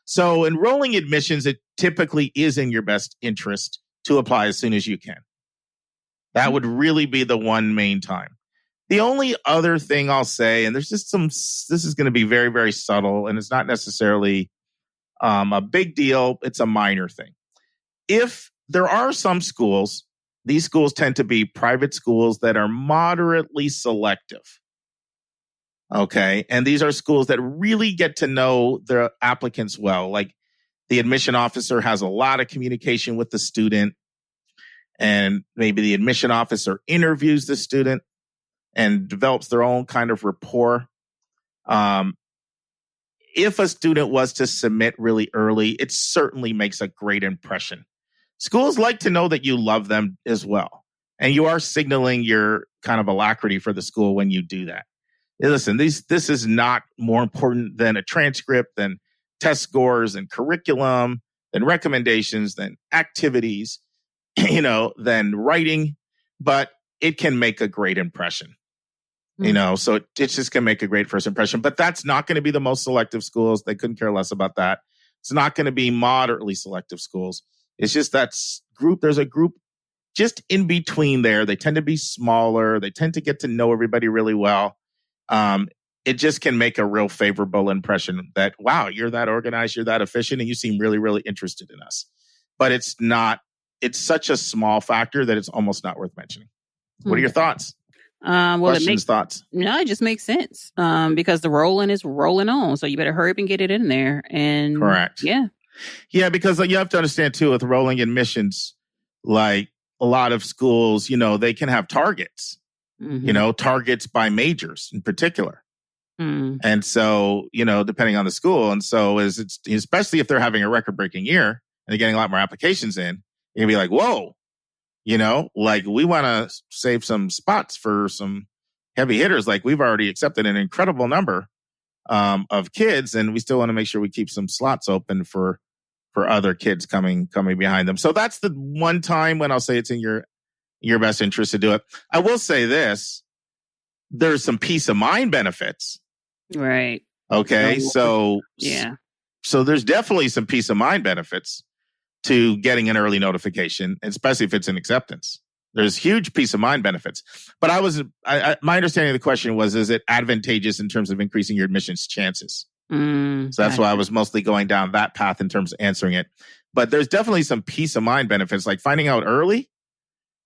So in rolling admissions, it typically is in your best interest to apply as soon as you can. That would really be the one main time. The only other thing I'll say, and there's just this is going to be very, very subtle, and it's not necessarily a big deal. It's a minor thing. If there are some schools, these schools tend to be private schools that are moderately selective. Okay. And these are schools that really get to know their applicants well. Like the admission officer has a lot of communication with the student, and maybe the admission officer interviews the student and develops their own kind of rapport. If a student was to submit really early, it certainly makes a great impression. Schools like to know that you love them as well. And you are signaling your kind of alacrity for the school when you do that. Listen, this is not more important than a transcript, than test scores and curriculum, than recommendations, than activities, than writing, but it can make a great impression. So it just can make a great first impression. But that's not going to be the most selective schools. They couldn't care less about that. It's not going to be moderately selective schools. It's just there's a group just in between there. They tend to be smaller. They tend to get to know everybody really well. It just can make a real favorable impression that, wow, you're that organized, you're that efficient, and you seem really, really interested in us. But it's such a small factor that it's almost not worth mentioning. What are your thoughts? Thoughts? No, it just makes sense. Because the rolling is rolling on. So you better hurry up and get it in there. And correct. Yeah. Yeah, because you have to understand too, with rolling admissions, like a lot of schools, they can have targets, targets by majors in particular. And so, depending on the school. And so especially if they're having a record-breaking year and they're getting a lot more applications in, you're going to be like, whoa, we want to save some spots for some heavy hitters. Like we've already accepted an incredible number of kids, and we still want to make sure we keep some slots open for other kids coming behind them. So that's the one time when I'll say it's in your best interest to do it. I will say this, there's some peace of mind benefits. Right. Okay. So there's definitely some peace of mind benefits to getting an early notification, especially if it's an acceptance. There's huge peace of mind benefits. But my understanding of the question was, is it advantageous in terms of increasing your admissions chances? So that's why I was mostly going down that path in terms of answering it. But there's definitely some peace of mind benefits, like finding out early.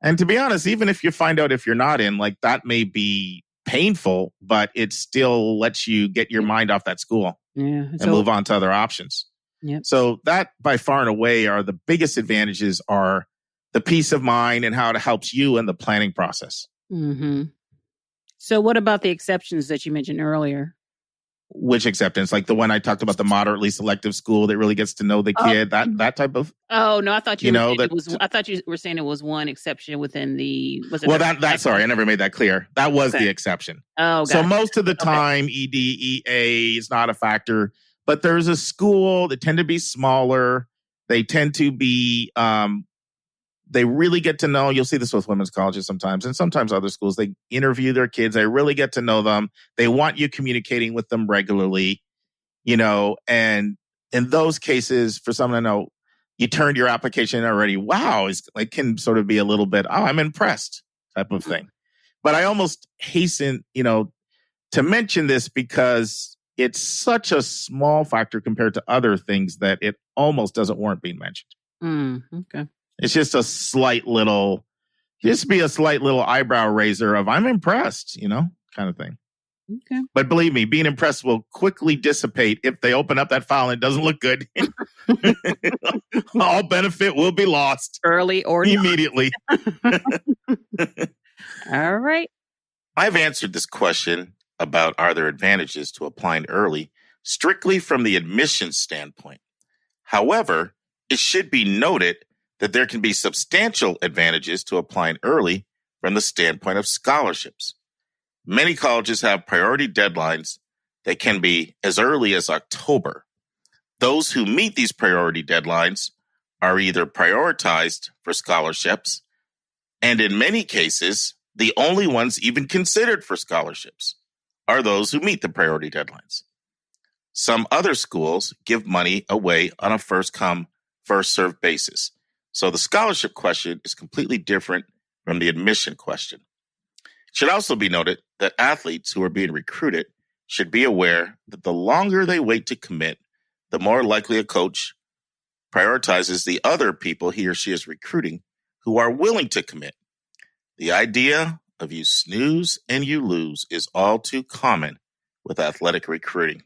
And to be honest, even if you find out if you're not in, like that may be painful, but it still lets you get your mind off that school and move on to other options. Yep. So that by far and away are the biggest advantages, are the peace of mind and how it helps you in the planning process. So what about the exceptions that you mentioned earlier? Which acceptance? Like the one I talked about, the moderately selective school that really gets to know the kid, that type of. Oh no, I thought I thought you were saying it was one exception within the. Sorry, I never made that clear. That was the exception. Oh, so most of the time, ED/EA is not a factor, but there's a school that tend to be smaller. They tend to be. They really get to know, you'll see this with women's colleges sometimes, and sometimes other schools, they interview their kids. They really get to know them. They want you communicating with them regularly, and in those cases, for someone to know, you turned your application in already. Wow, it can sort of be a little bit, oh, I'm impressed type of thing. But I almost hasten, to mention this because it's such a small factor compared to other things that it almost doesn't warrant being mentioned. Okay. It's just a slight little eyebrow raiser of I'm impressed, kind of thing. Okay. But believe me, being impressed will quickly dissipate if they open up that file and it doesn't look good. All benefit will be lost early or immediately. All right. I've answered this question about are there advantages to applying early strictly from the admissions standpoint. However, it should be noted that there can be substantial advantages to applying early from the standpoint of scholarships. Many colleges have priority deadlines that can be as early as October. Those who meet these priority deadlines are either prioritized for scholarships, and in many cases, the only ones even considered for scholarships are those who meet the priority deadlines. Some other schools give money away on a first-come, first-served basis. So the scholarship question is completely different from the admission question. It should also be noted that athletes who are being recruited should be aware that the longer they wait to commit, the more likely a coach prioritizes the other people he or she is recruiting who are willing to commit. The idea of you snooze and you lose is all too common with athletic recruiting.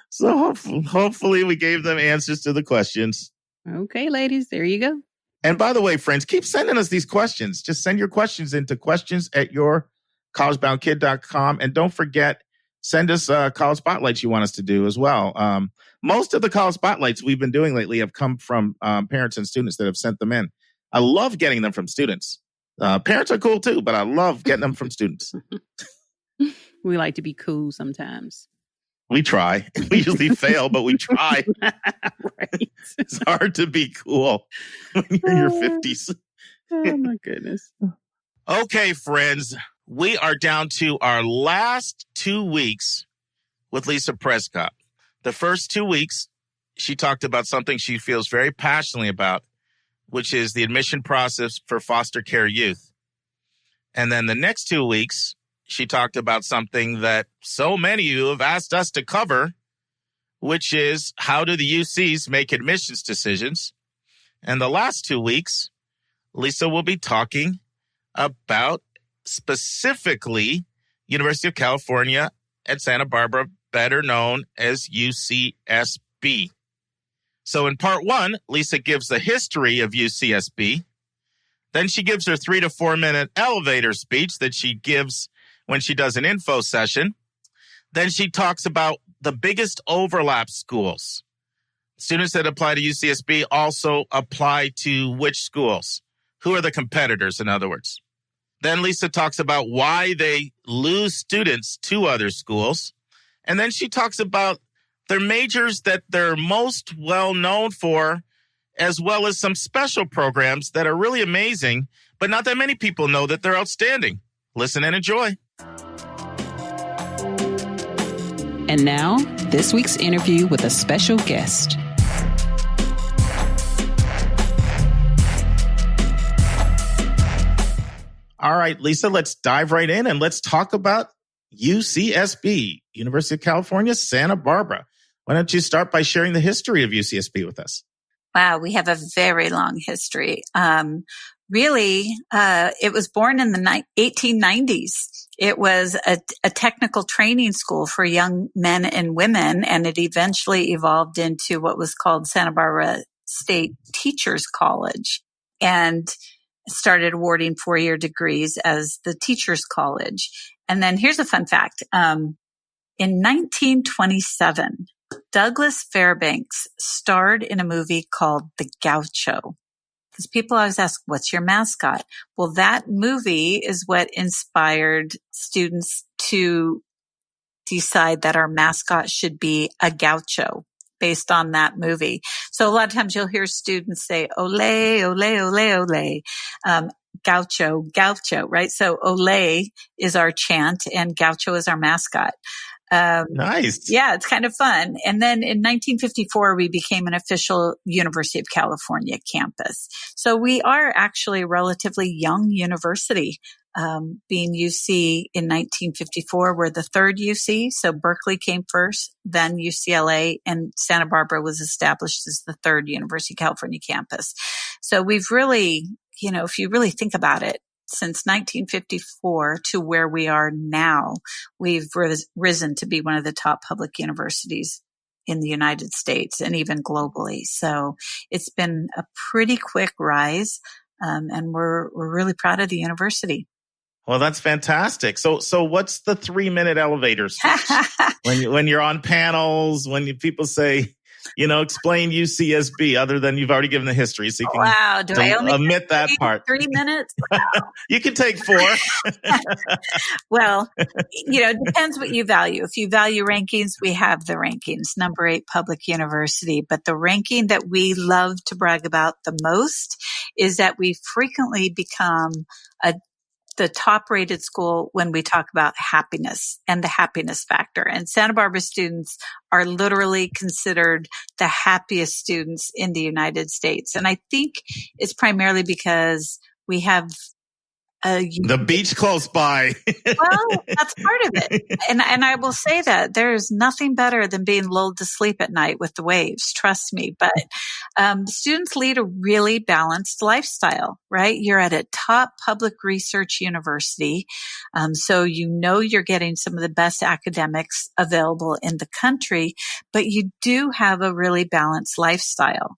So hopefully we gave them answers to the questions. Okay, ladies, there you go. And by the way, friends, keep sending us these questions. Just send your questions into questions@yourcollegeboundkid.com. And don't forget, send us college spotlights you want us to do as well. Most of the college spotlights we've been doing lately have come from parents and students that have sent them in. I love getting them from students. Parents are cool too, but I love getting them from students. We like to be cool sometimes. We try. We usually fail, but we try. Right. It's hard to be cool when you're in your 50s. Oh, my goodness. Okay, friends, we are down to our last 2 weeks with Lisa Przekop. The first 2 weeks, she talked about something she feels very passionately about, which is the admission process for foster care youth. And then the next 2 weeks, she talked about something that so many of you have asked us to cover, which is how do the UCs make admissions decisions? And the last 2 weeks, Lisa will be talking about specifically University of California at Santa Barbara, better known as UCSB. So in part 1, Lisa gives the history of UCSB. Then she gives her 3 to 4 minute elevator speech that she gives when she does an info session. Then she talks about the biggest overlap schools. Students that apply to UCSB also apply to which schools? Who are the competitors, in other words? Then Lisa talks about why they lose students to other schools. And then she talks about their majors that they're most well known for, as well as some special programs that are really amazing, but not that many people know that they're outstanding. Listen and enjoy. And now, this week's interview with a special guest. All right, Lisa, let's dive right in and let's talk about UCSB, University of California, Santa Barbara. Why don't you start by sharing the history of UCSB with us? Wow, we have a very long history. It was born in the 1890s. It was a technical training school for young men and women, and it eventually evolved into what was called Santa Barbara State Teachers College and started awarding 4-year degrees as the Teachers College. And then here's a fun fact. In 1927, Douglas Fairbanks starred in a movie called The Gaucho. Because people always ask, what's your mascot? Well, that movie is what inspired students to decide that our mascot should be a gaucho based on that movie. So a lot of times you'll hear students say, ole, ole, ole, ole. Gaucho, gaucho, right? So ole is our chant and gaucho is our mascot. Nice. Yeah, it's kind of fun. And then in 1954, we became an official University of California campus. So we are actually a relatively young university. Being UC in 1954, we're the third UC. So Berkeley came first, then UCLA, and Santa Barbara was established as the third University of California campus. So we've really, if you really think about it, since 1954 to where we are now, we've risen to be one of the top public universities in the United States and even globally. So it's been a pretty quick rise, and we're really proud of the university. Well, that's fantastic. So what's the 3-minute elevator speech? when you're on panels, when people say, explain UCSB, other than you've already given the history, so you can do I only omit that part. 3 minutes? Wow. You can take 4. Well, it depends what you value. If you value rankings, we have the rankings, number 8 public university. But the ranking that we love to brag about the most is that we frequently become the top rated school when we talk about happiness and the happiness factor. And Santa Barbara students are literally considered the happiest students in the United States. And I think it's primarily because we have the beach close by. Well, that's part of it. And I will say that there is nothing better than being lulled to sleep at night with the waves. Trust me. But students lead a really balanced lifestyle, right? You're at a top public research university. So you're getting some of the best academics available in the country, but you do have a really balanced lifestyle.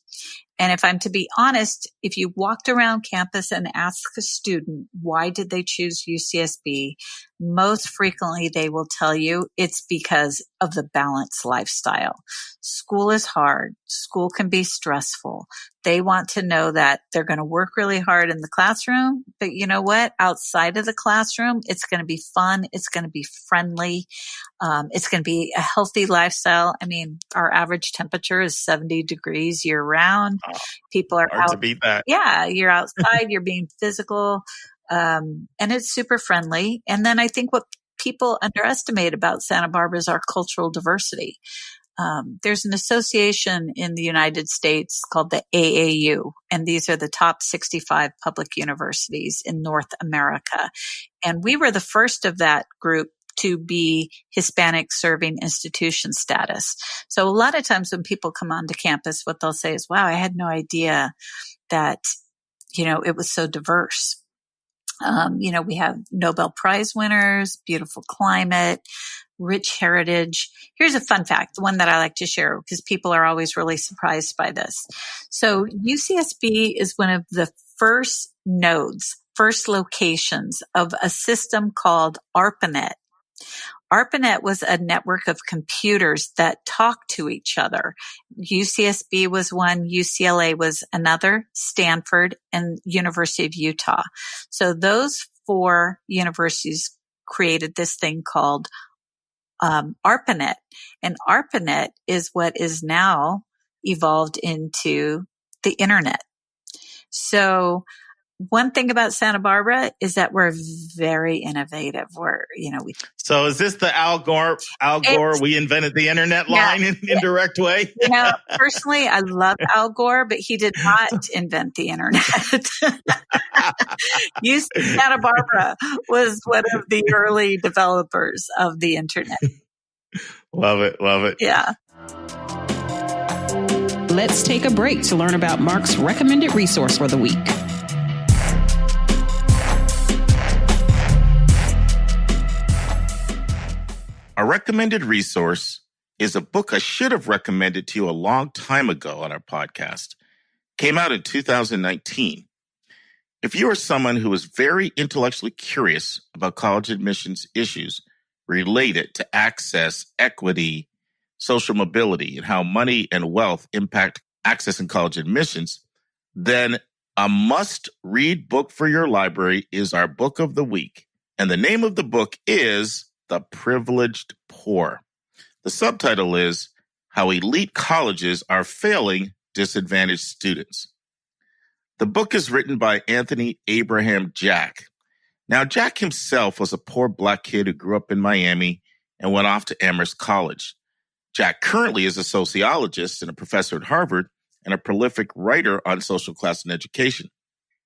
And if I'm to be honest, if you walked around campus and asked a student, why did they choose UCSB? Most frequently, they will tell you it's because of the balanced lifestyle. School is hard. School can be stressful. They want to know that they're going to work really hard in the classroom, but you know what? Outside of the classroom, it's going to be fun. It's going to be friendly. It's going to be a healthy lifestyle. I mean, our average temperature is 70 degrees year round. People are hard out to beat that. Yeah, you're outside, you're being physical, and it's super friendly. And then I think what people underestimate about Santa Barbara is our cultural diversity. There's an association in the United States called the AAU, and these are the top 65 public universities in North America. And we were the first of that group to be Hispanic serving institution status. So a lot of times when people come onto campus, what they'll say is, wow, I had no idea that, it was so diverse. We have Nobel Prize winners, beautiful climate, rich heritage. Here's a fun fact, one that I like to share because people are always really surprised by this. So UCSB is one of the first locations of a system called ARPANET. ARPANET was a network of computers that talk to each other. UCSB was one, UCLA was another, Stanford, and University of Utah. So those 4 universities created this thing called ARPANET. And ARPANET is what is now evolved into the internet. So one thing about Santa Barbara is that we're very innovative. So is this the Al Gore, we invented the internet line in indirect way? Personally, I love Al Gore, but he did not invent the internet. Santa Barbara was one of the early developers of the internet. Love it. Love it. Yeah. Let's take a break to learn about Mark's recommended resource for the week. Our recommended resource is a book I should have recommended to you a long time ago on our podcast. Came out in 2019. If you are someone who is very intellectually curious about college admissions issues related to access, equity, social mobility, and how money and wealth impact access in college admissions, then a must-read book for your library is our book of the week. And the name of the book is The Privileged Poor. The subtitle is How Elite Colleges Are Failing Disadvantaged Students. The book is written by Anthony Abraham Jack. Now, Jack himself was a poor Black kid who grew up in Miami and went off to Amherst College. Jack currently is a sociologist and a professor at Harvard and a prolific writer on social class and education.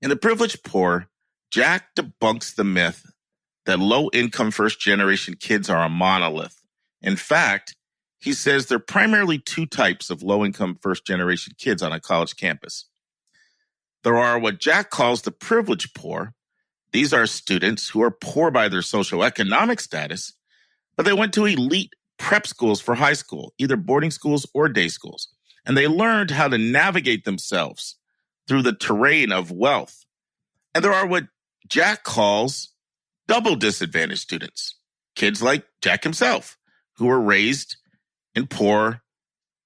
In The Privileged Poor, Jack debunks the myth that low-income first-generation kids are a monolith. In fact, he says there are primarily 2 types of low-income first-generation kids on a college campus. There are what Jack calls the privileged poor. These are students who are poor by their socioeconomic status, but they went to elite prep schools for high school, either boarding schools or day schools, and they learned how to navigate themselves through the terrain of wealth. And there are what Jack calls double disadvantaged students, kids like Jack himself, who were raised in poor,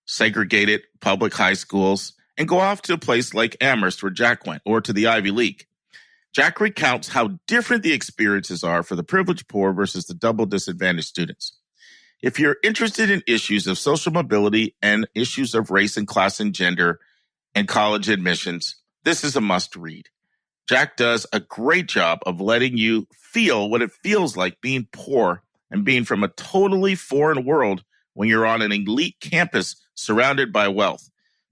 segregated public high schools and go off to a place like Amherst where Jack went, or to the Ivy League. Jack recounts how different the experiences are for the privileged poor versus the double disadvantaged students. If you're interested in issues of social mobility and issues of race and class and gender and college admissions, this is a must read. Jack does a great job of letting you feel what it feels like being poor and being from a totally foreign world when you're on an elite campus surrounded by wealth.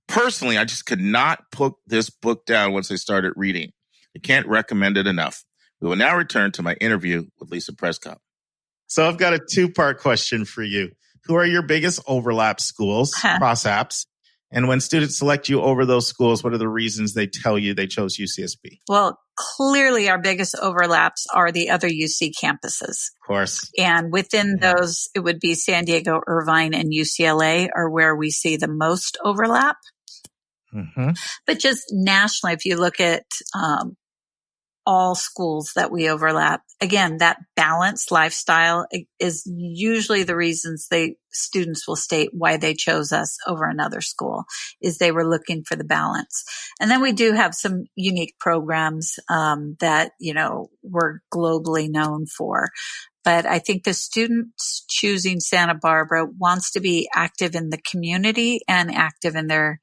Personally, I just could not put this book down once I started reading. I can't recommend it enough. We will now return to my interview with Lisa Przekop. So I've got a two-part question for you. Who are your biggest overlap schools, cross-apps? And when students select you over those schools, what are the reasons they tell you they chose UCSB? Well, clearly our biggest overlaps are the other UC campuses. Of course. And within those, it would be San Diego, Irvine, and UCLA are where we see the most overlap. Mm-hmm. But just nationally, if you look at all schools that we overlap, again, that balanced lifestyle is usually the reasons students will state why they chose us over another school, is they were looking for the balance. And then we do have some unique programs that, we're globally known for. But I think the students choosing Santa Barbara wants to be active in the community and active in their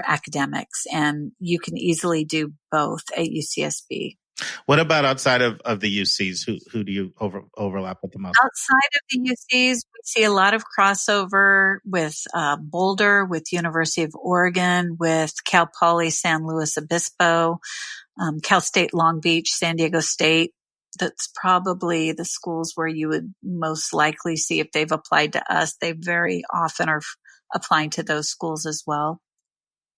academics. And you can easily do both at UCSB. What about outside of the UCs? Who do you overlap with the most? Outside of the UCs, we see a lot of crossover with Boulder, with University of Oregon, with Cal Poly San Luis Obispo, Cal State Long Beach, San Diego State. That's probably the schools where you would most likely see if they've applied to us. They very often are applying to those schools as well.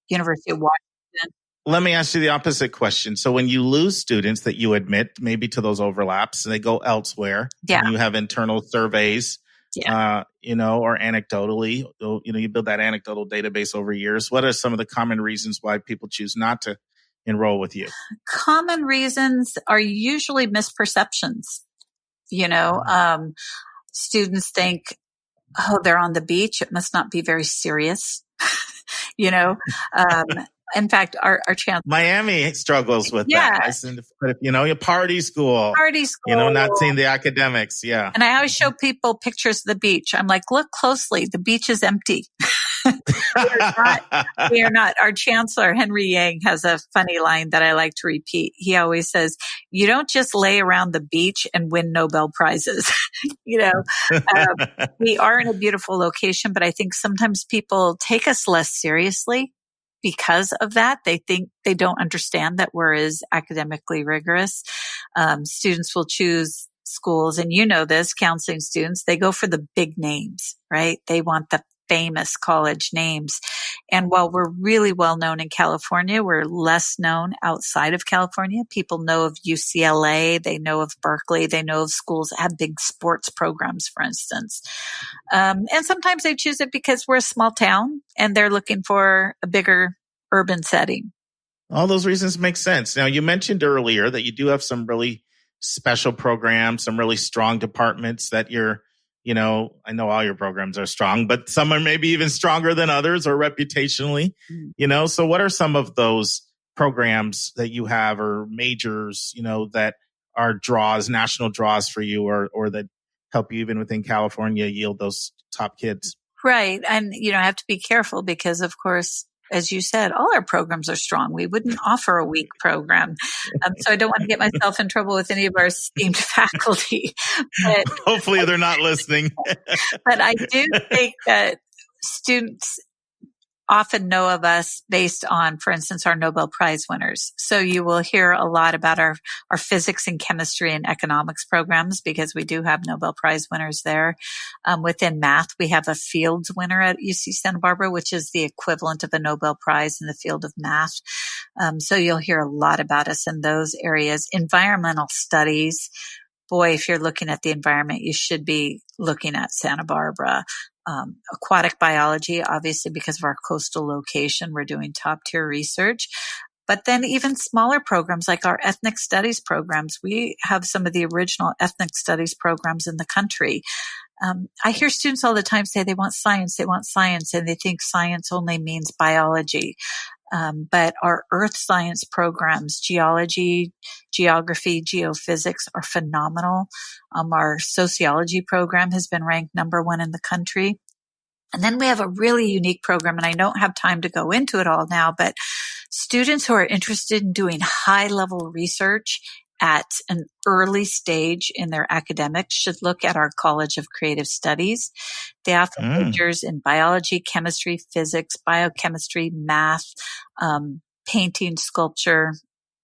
University of Washington. Let me ask you the opposite question. So when you lose students that you admit maybe to those overlaps and they go elsewhere, and you have internal surveys, or anecdotally, you build that anecdotal database over years. What are some of the common reasons why people choose not to enroll with you? Common reasons are usually misperceptions. Students think, oh, they're on the beach. It must not be very serious. In fact, our chance. Miami struggles with that. But a party school, not seeing the academics. Yeah. And I always show people pictures of the beach. I'm like, look closely. The beach is empty. We are not. Our chancellor, Henry Yang, has a funny line that I like to repeat. He always says, you don't just lay around the beach and win Nobel Prizes. We are in a beautiful location, but I think sometimes people take us less seriously because of that. They think they don't understand that we're as academically rigorous. Students will choose schools, and this, counseling students, they go for the big names, right? They want the famous college names. And while we're really well known in California, we're less known outside of California. People know of UCLA, they know of Berkeley, they know of schools that have big sports programs, for instance. And sometimes they choose it because we're a small town and they're looking for a bigger urban setting. All those reasons make sense. Now, you mentioned earlier that you do have some really special programs, some really strong departments that you're I know all your programs are strong, but some are maybe even stronger than others or reputationally, so what are some of those programs that you have or majors, that are national draws for you or that help you even within California yield those top kids? Right. And, I have to be careful because, of course, as you said, all our programs are strong. We wouldn't offer a weak program. So I don't want to get myself in trouble with any of our esteemed faculty. But hopefully they're not listening. But I do think that students often know of us based on, for instance, our Nobel Prize winners. So you will hear a lot about our physics and chemistry and economics programs because we do have Nobel Prize winners there. Within math, we have a Fields winner at UC Santa Barbara, which is the equivalent of a Nobel Prize in the field of math. So you'll hear a lot about us in those areas. Environmental studies. Boy, if you're looking at the environment, you should be looking at Santa Barbara. Aquatic biology, obviously because of our coastal location, we're doing top tier research. But then even smaller programs like our ethnic studies programs, we have some of the original ethnic studies programs in the country. I hear students all the time say they want science, and they think science only means biology. But our earth science programs, geology, geography, geophysics are phenomenal. Our sociology program has been ranked #1 in the country. And then we have a really unique program, and I don't have time to go into it all now, but students who are interested in doing high-level research at an early stage in their academics should look at our College of Creative Studies. They offer majors in biology, chemistry, physics, biochemistry, math, painting, sculpture,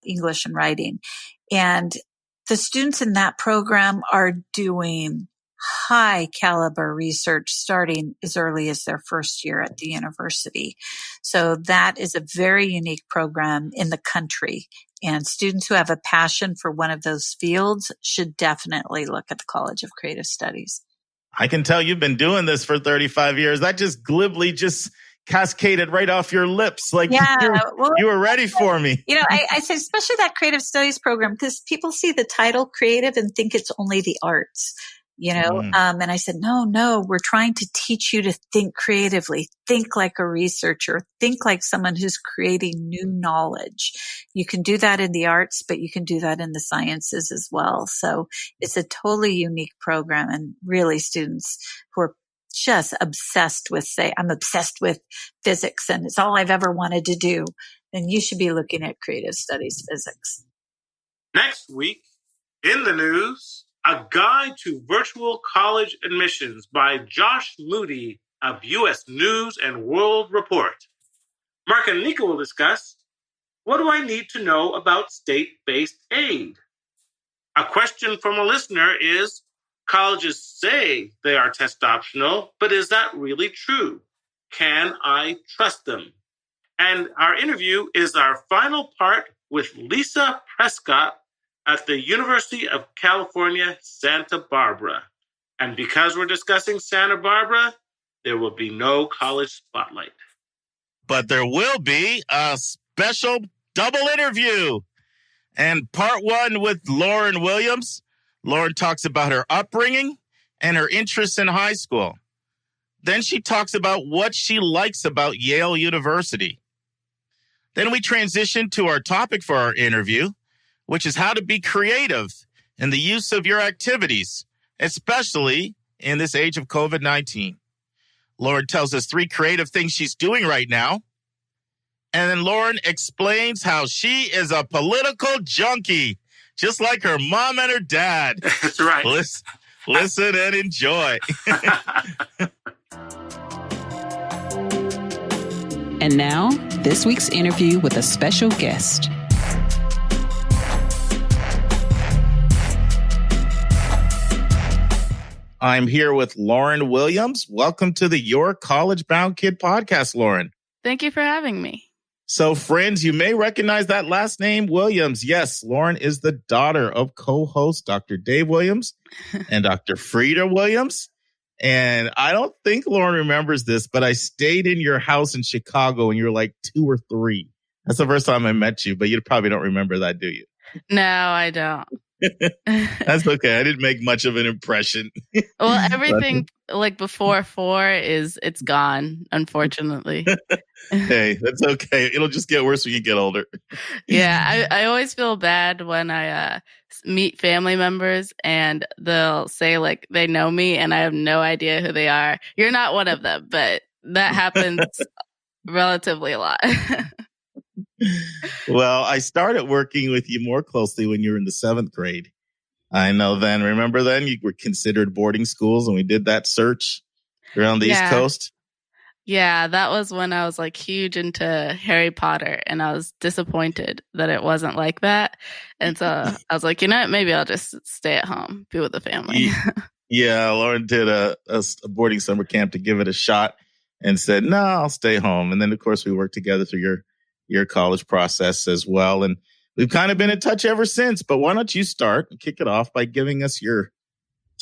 English, and writing. And the students in that program are doing high caliber research starting as early as their first year at the university. So that is a very unique program in the country. And students who have a passion for one of those fields should definitely look at the College of Creative Studies. I can tell you've been doing this for 35 years. That just glibly just cascaded right off your lips. Like you were ready for me. I say especially that creative studies program, because people see the title creative and think it's only the arts. And I said, no, we're trying to teach you to think creatively, think like a researcher, think like someone who's creating new knowledge. You can do that in the arts, but you can do that in the sciences as well. So it's a totally unique program, and really students who are just obsessed with, say, I'm obsessed with physics and it's all I've ever wanted to do, then you should be looking at creative studies physics. Next week in the news, a guide to virtual college admissions by Josh Moody of U.S. News and World Report. Mark and Anika will discuss, what do I need to know about state-based aid? A question from a listener is, colleges say they are test optional, but is that really true? Can I trust them? And our interview is our final part with Lisa Przekop at the University of California, Santa Barbara. And because we're discussing Santa Barbara, there will be no college spotlight. But there will be a special double interview. And part 1 with Lauren Williams. Lauren talks about her upbringing and her interests in high school. Then she talks about what she likes about Yale University. Then we transition to our topic for our interview, which is how to be creative in the use of your activities, especially in this age of COVID-19. Lauren tells us 3 creative things she's doing right now. And then Lauren explains how she is a political junkie, just like her mom and her dad. That's right. Listen and enjoy. And now, this week's interview with a special guest. I'm here with Lauren Williams. Welcome to the Your College Bound Kid podcast, Lauren. Thank you for having me. So, friends, you may recognize that last name, Williams. Yes, Lauren is the daughter of co-host Dr. Dave Williams and Dr. Frieda Williams. And I don't think Lauren remembers this, but I stayed in your house in Chicago when you were like 2 or 3. That's the first time I met you, but you probably don't remember that, do you? No, I don't. That's okay. I didn't make much of an impression. Well, everything like before 4 it's gone, unfortunately. Hey, that's okay. It'll just get worse when you get older. Yeah, I always feel bad when I meet family members and they'll say like they know me and I have no idea who they are. You're not one of them, but that happens relatively a lot. Well, I started working with you more closely when you were in the 7th grade. I know then. Remember then? You were considered boarding schools and we did that search around the East Coast. Yeah, that was when I was like huge into Harry Potter and I was disappointed that it wasn't like that. And so I was like, you know what? Maybe I'll just stay at home, be with the family. Yeah, Lauren did a boarding summer camp to give it a shot and said, no, I'll stay home. And then, of course, we worked together through your college process as well. And we've kind of been in touch ever since. But why don't you start and kick it off by giving us your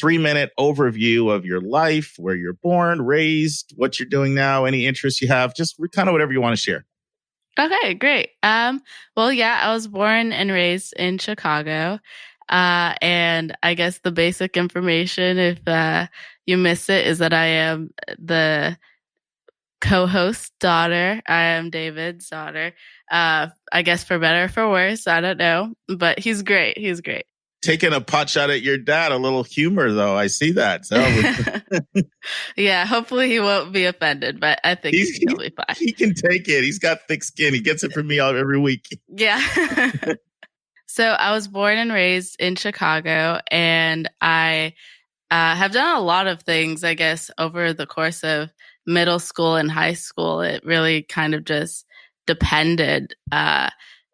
3-minute overview of your life, where you're born, raised, what you're doing now, any interests you have, just kind of whatever you want to share. Okay, great. Well, yeah, I was born and raised in Chicago. And I guess the basic information, if you miss it, is that I am the co-host's daughter. I am David's daughter. I guess for better or for worse, I don't know. But he's great. He's great. Taking a pot shot at your dad, a little humor, though. I see that. So yeah, hopefully he won't be offended, but I think he'll be fine. He can take it. He's got thick skin. He gets it from me every week. Yeah. So I was born and raised in Chicago, and I have done a lot of things, I guess, over the course of middle school and high school. It really kind of just depended.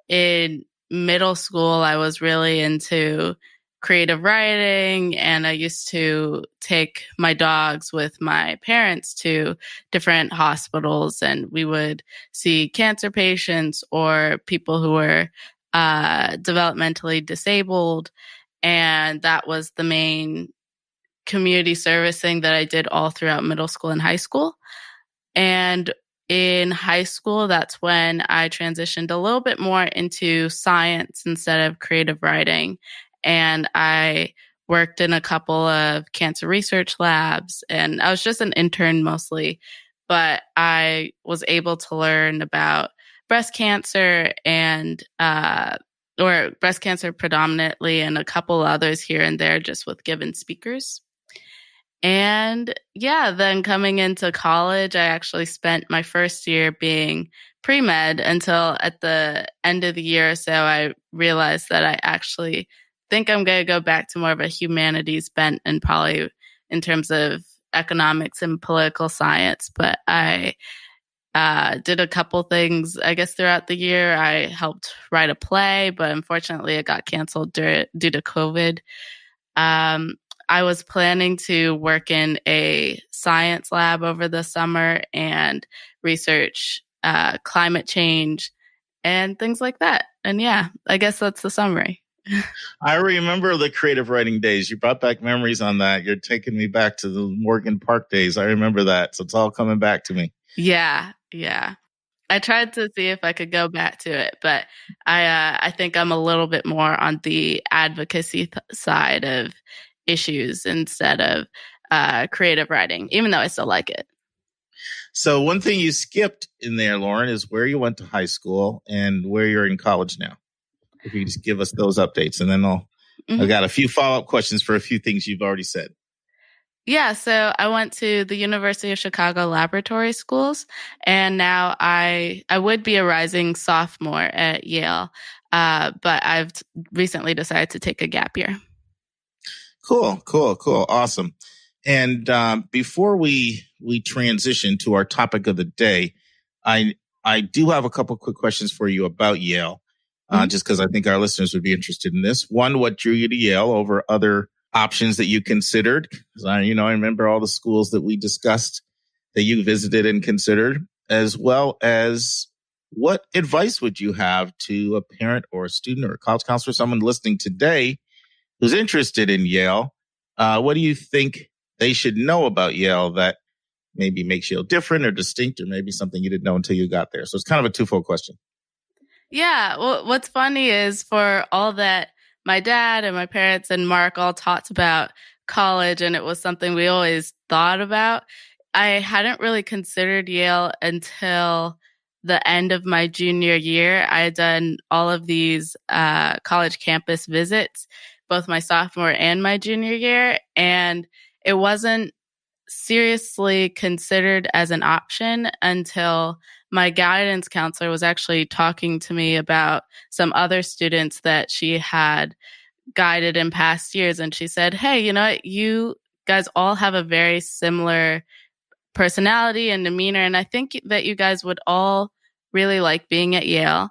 In middle school, I was really into creative writing, and I used to take my dogs with my parents to different hospitals, and we would see cancer patients or people who were developmentally disabled. And that was the main community service thing that I did all throughout middle school and high school. And in high school, that's when I transitioned a little bit more into science instead of creative writing. And I worked in a couple of cancer research labs, and I was just an intern mostly, but I was able to learn about breast cancer and, or breast cancer predominantly, and a couple others here and there just with given speakers. And yeah, then coming into college, I actually spent my first year being pre-med until at the end of the year or so, I realized that I actually think I'm going to go back to more of a humanities bent, and probably in terms of economics and political science. But I did a couple things, I guess, throughout the year. I helped write a play, but unfortunately it got canceled due to COVID. I was planning to work in a science lab over the summer and research climate change and things like that. And yeah, I guess that's the summary. I remember the creative writing days. You brought back memories on that. You're taking me back to the Morgan Park days. I remember that. So it's all coming back to me. Yeah. I tried to see if I could go back to it, but I think I'm a little bit more on the advocacy side of issues instead of creative writing, even though I still like it. So one thing you skipped in there, Lauren, is where you went to high school and where you're in college now. If you just give us those updates, and then I've got a few follow-up questions for a few things you've already said. Yeah, so I went to the University of Chicago Laboratory Schools, and now I would be a rising sophomore at Yale, but I've recently decided to take a gap year. Cool. Awesome. And before we transition to our topic of the day, I do have a couple quick questions for you about Yale, just because I think our listeners would be interested in this. One, what drew you to Yale over other options that you considered? Because I remember all the schools that we discussed that you visited and considered, as well as what advice would you have to a parent or a student or a college counselor, someone listening today who's interested in Yale? What do you think they should know about Yale that maybe makes Yale different or distinct, or maybe something you didn't know until you got there? So it's kind of a twofold question. Yeah. Well, what's funny is for all that my dad and my parents and Mark all talked about college, and it was something we always thought about, I hadn't really considered Yale until the end of my junior year. I had done all of these college campus visits, both my sophomore and my junior year, and it wasn't seriously considered as an option until my guidance counselor was actually talking to me about some other students that she had guided in past years. And she said, hey, you guys all have a very similar personality and demeanor, and I think that you guys would all really like being at Yale.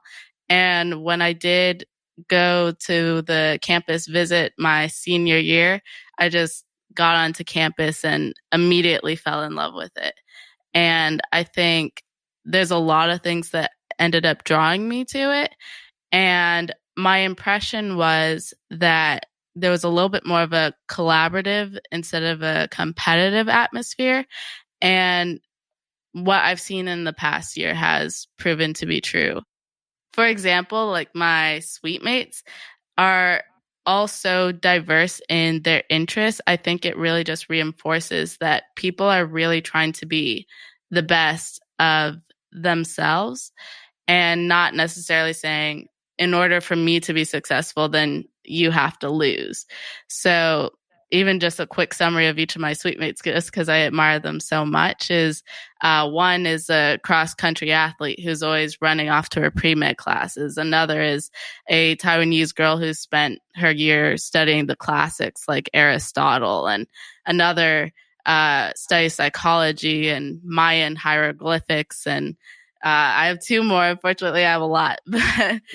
And when I did go to the campus visit my senior year, I just got onto campus and immediately fell in love with it. And I think there's a lot of things that ended up drawing me to it. And my impression was that there was a little bit more of a collaborative instead of a competitive atmosphere. And what I've seen in the past year has proven to be true. for example, like my suite mates are all so diverse in their interests. I think it really just reinforces that people are really trying to be the best of themselves and not necessarily saying, in order for me to be successful, then you have to lose. So even just a quick summary of each of my suite mates, just because I admire them so much, is one is a cross-country athlete who's always running off to her pre-med classes. Another is a Taiwanese girl who spent her year studying the classics like Aristotle. And another studies psychology and Mayan hieroglyphics. And I have two more. Unfortunately, I have a lot.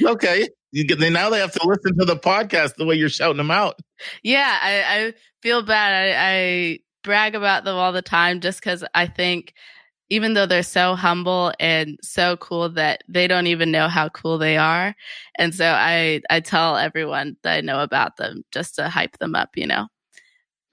Okay. Now they have to listen to the podcast the way you're shouting them out. Yeah, I feel bad. I brag about them all the time just because I think even though they're so humble and so cool that they don't even know how cool they are. And so I tell everyone that I know about them just to hype them up, you know.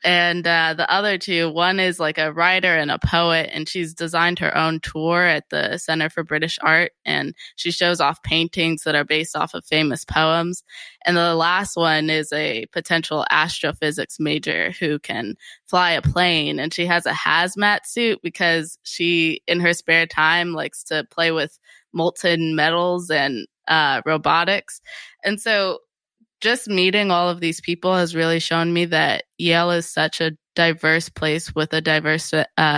And the other two, one is like a writer and a poet, and she's designed her own tour at the Center for British Art, and she shows off paintings that are based off of famous poems. And the last one is a potential astrophysics major who can fly a plane, and she has a hazmat suit because she, in her spare time, likes to play with molten metals and robotics. And so just meeting all of these people has really shown me that Yale is such a diverse place with a diverse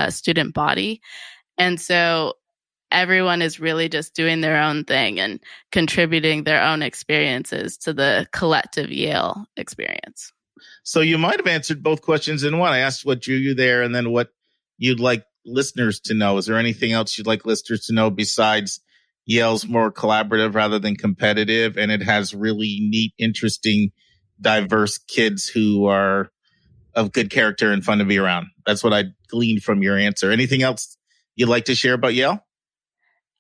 student body. And so everyone is really just doing their own thing and contributing their own experiences to the collective Yale experience. So you might have answered both questions in one. I asked what drew you there and then what you'd like listeners to know. Is there anything else you'd like listeners to know besides Yale's more collaborative rather than competitive, and it has really neat, interesting, diverse kids who are of good character and fun to be around? That's what I gleaned from your answer. Anything else you'd like to share about Yale?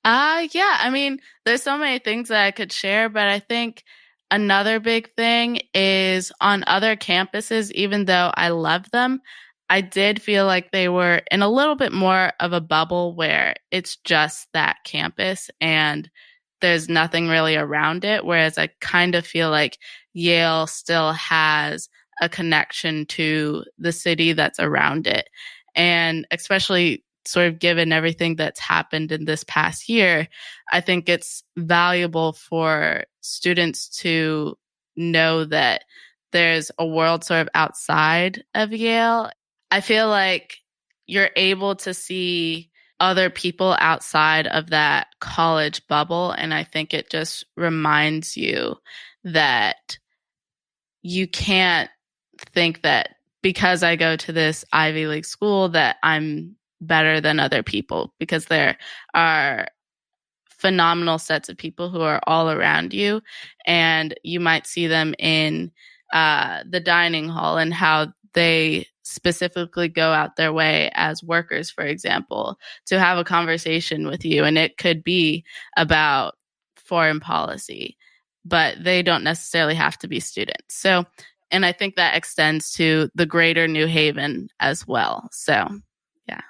Yeah. I mean, there's so many things that I could share, but I think another big thing is on other campuses, even though I love them, I did feel like they were in a little bit more of a bubble where it's just that campus and there's nothing really around it. Whereas I kind of feel like Yale still has a connection to the city that's around it. And especially sort of given everything that's happened in this past year, I think it's valuable for students to know that there's a world sort of outside of Yale. I feel like you're able to see other people outside of that college bubble. And I think it just reminds you that you can't think that because I go to this Ivy League school that I'm better than other people, because there are phenomenal sets of people who are all around you. And you might see them in the dining hall and how they specifically go out their way as workers, for example, to have a conversation with you. And it could be about foreign policy, but they don't necessarily have to be students. So, and I think that extends to the greater New Haven as well. So, yeah.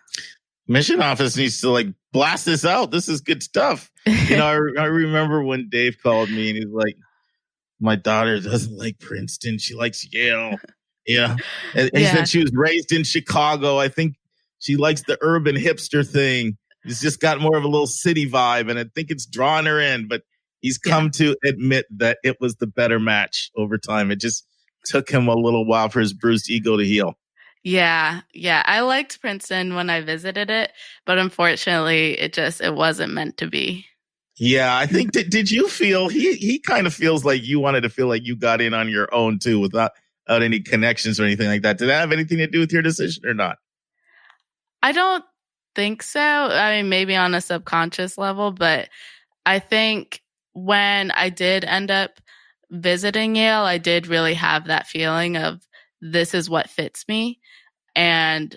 Mission office needs to like blast this out. This is good stuff. You know, I remember when Dave called me and he's like, my daughter doesn't like Princeton. She likes Yale. Yeah. And he said she was raised in Chicago. I think she likes the urban hipster thing. It's just got more of a little city vibe, and I think it's drawn her in. But he's come to admit that it was the better match over time. It just took him a little while for his bruised ego to heal. Yeah. I liked Princeton when I visited it, but unfortunately, it wasn't meant to be. Yeah, I think did you feel he kind of feels like you wanted to feel like you got in on your own too without any connections or anything like that. Did that have anything to do with your decision or not? I don't think so. I mean, maybe on a subconscious level, but I think when I did end up visiting Yale, I did really have that feeling of this is what fits me. And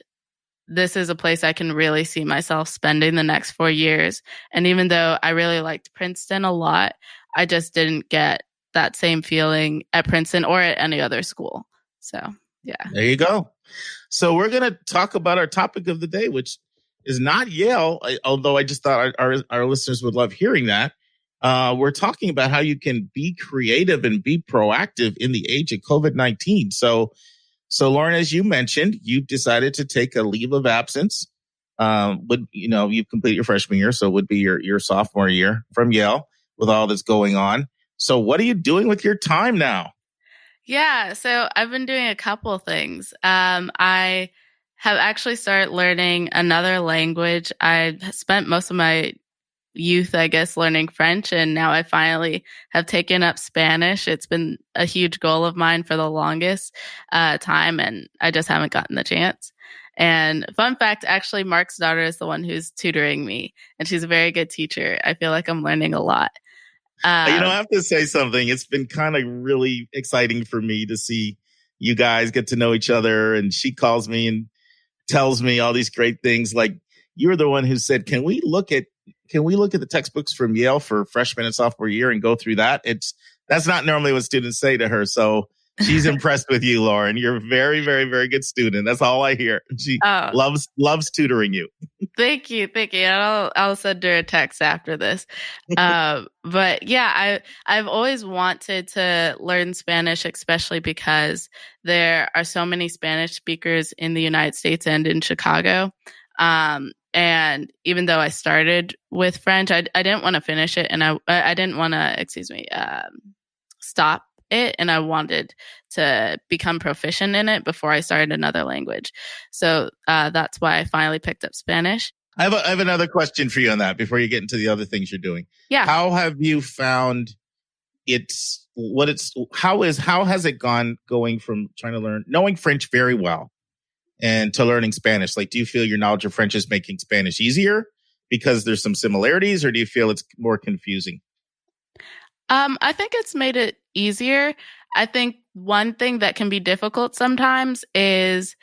this is a place I can really see myself spending the next 4 years. And even though I really liked Princeton a lot, I just didn't get that same feeling at Princeton or at any other school. So, yeah. There you go. So we're going to talk about our topic of the day, which is not Yale, although I just thought our listeners would love hearing that. we're talking about how you can be creative and be proactive in the age of COVID-19. So Lauren, as you mentioned, you've decided to take a leave of absence. You've completed your freshman year, so it would be your sophomore year from Yale with all that's going on. So what are you doing with your time now? Yeah, so I've been doing a couple things. I have actually started learning another language. I spent most of my youth, I guess, learning French, and now I finally have taken up Spanish. It's been a huge goal of mine for the longest time, and I just haven't gotten the chance. And fun fact, actually, Mark's daughter is the one who's tutoring me, and she's a very good teacher. I feel like I'm learning a lot. I have to say something. It's been kind of really exciting for me to see you guys get to know each other. And she calls me and tells me all these great things. Like, you're the one who said, can we look at the textbooks from Yale for freshman and sophomore year and go through that? That's not normally what students say to her. So she's impressed with you, Lauren. You're a very, very, very good student. That's all I hear. She loves tutoring you. Thank you. I'll send her a text after this. But yeah, I've always wanted to learn Spanish, especially because there are so many Spanish speakers in the United States and in Chicago. And even though I started with French, I didn't want to finish it, and I didn't want to, stop it, and I wanted to become proficient in it before I started another language. So that's why I finally picked up Spanish. I have another question for you on that before you get into the other things you're doing. Yeah. How have you found how has it gone going from trying to knowing French very well and to learning Spanish? Like, do you feel your knowledge of French is making Spanish easier because there's some similarities, or do you feel it's more confusing? I think it's made it easier. I think one thing that can be difficult sometimes is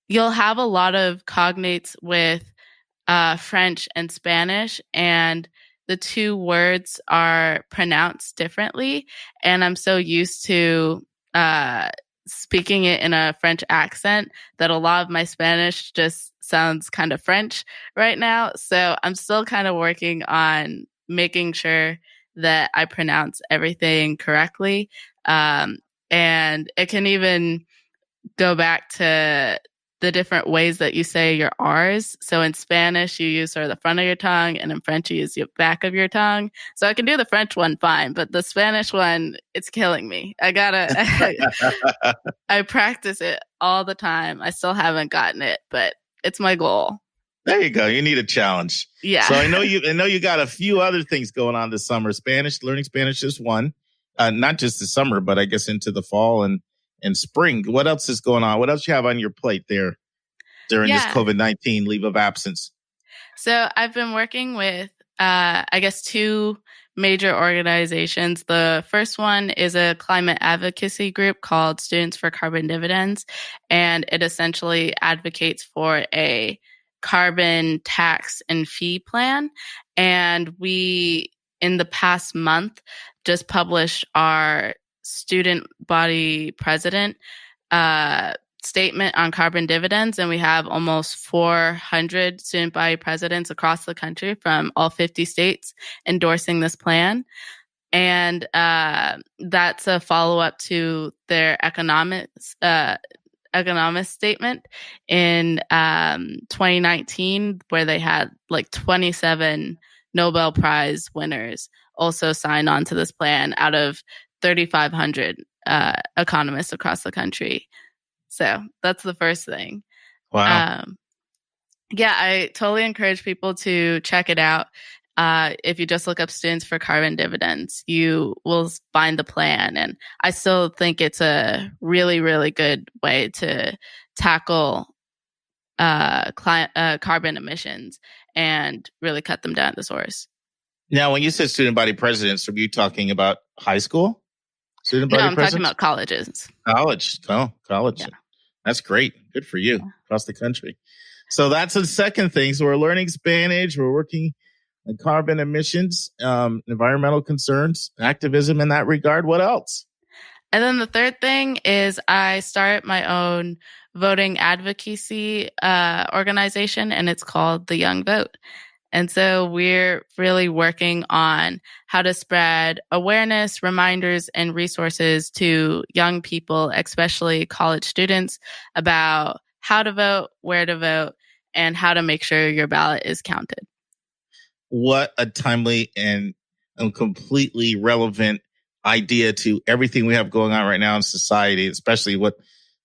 you'll have a lot of cognates with French and Spanish, and the two words are pronounced differently. And I'm so used to speaking it in a French accent that a lot of my Spanish just sounds kind of French right now. So I'm still kind of working on making sure that I pronounce everything correctly. And it can even go back to the different ways that you say your R's. So in Spanish, you use sort of the front of your tongue, and in French, you use the back of your tongue. So I can do the French one fine, but the Spanish one, it's killing me. I practice it all the time. I still haven't gotten it, but it's my goal. There you go. You need a challenge. Yeah. So I know you got a few other things going on this summer. Learning Spanish is one, not just the summer, but I guess into the fall and spring. What else is going on? What else you have on your plate there during this COVID-19 leave of absence? So I've been working with, two major organizations. The first one is a climate advocacy group called Students for Carbon Dividends, and it essentially advocates for a carbon tax and fee plan. And we, in the past month, just published our student body president statement on carbon dividends. And we have almost 400 student body presidents across the country from all 50 states endorsing this plan. And that's a follow-up to their economics statement in 2019, where they had like 27 Nobel Prize winners also sign on to this plan out of 3,500 economists across the country. So that's the first thing. Wow. I totally encourage people to check it out. If you just look up Students for Carbon Dividends, you will find the plan. And I still think it's a really, really good way to tackle carbon emissions and really cut them down at the source. Now, when you said student body presidents, are you talking about high school? Student body presidents? Talking about colleges. College. Yeah. That's great. Good for you across the country. So that's the second thing. So we're learning Spanish. We're working on carbon emissions, environmental concerns, activism in that regard. What else? And then the third thing is I started my own voting advocacy organization, and it's called The Young Vote. And so we're really working on how to spread awareness, reminders, and resources to young people, especially college students, about how to vote, where to vote, and how to make sure your ballot is counted. What a timely and completely relevant idea to everything we have going on right now in society, especially with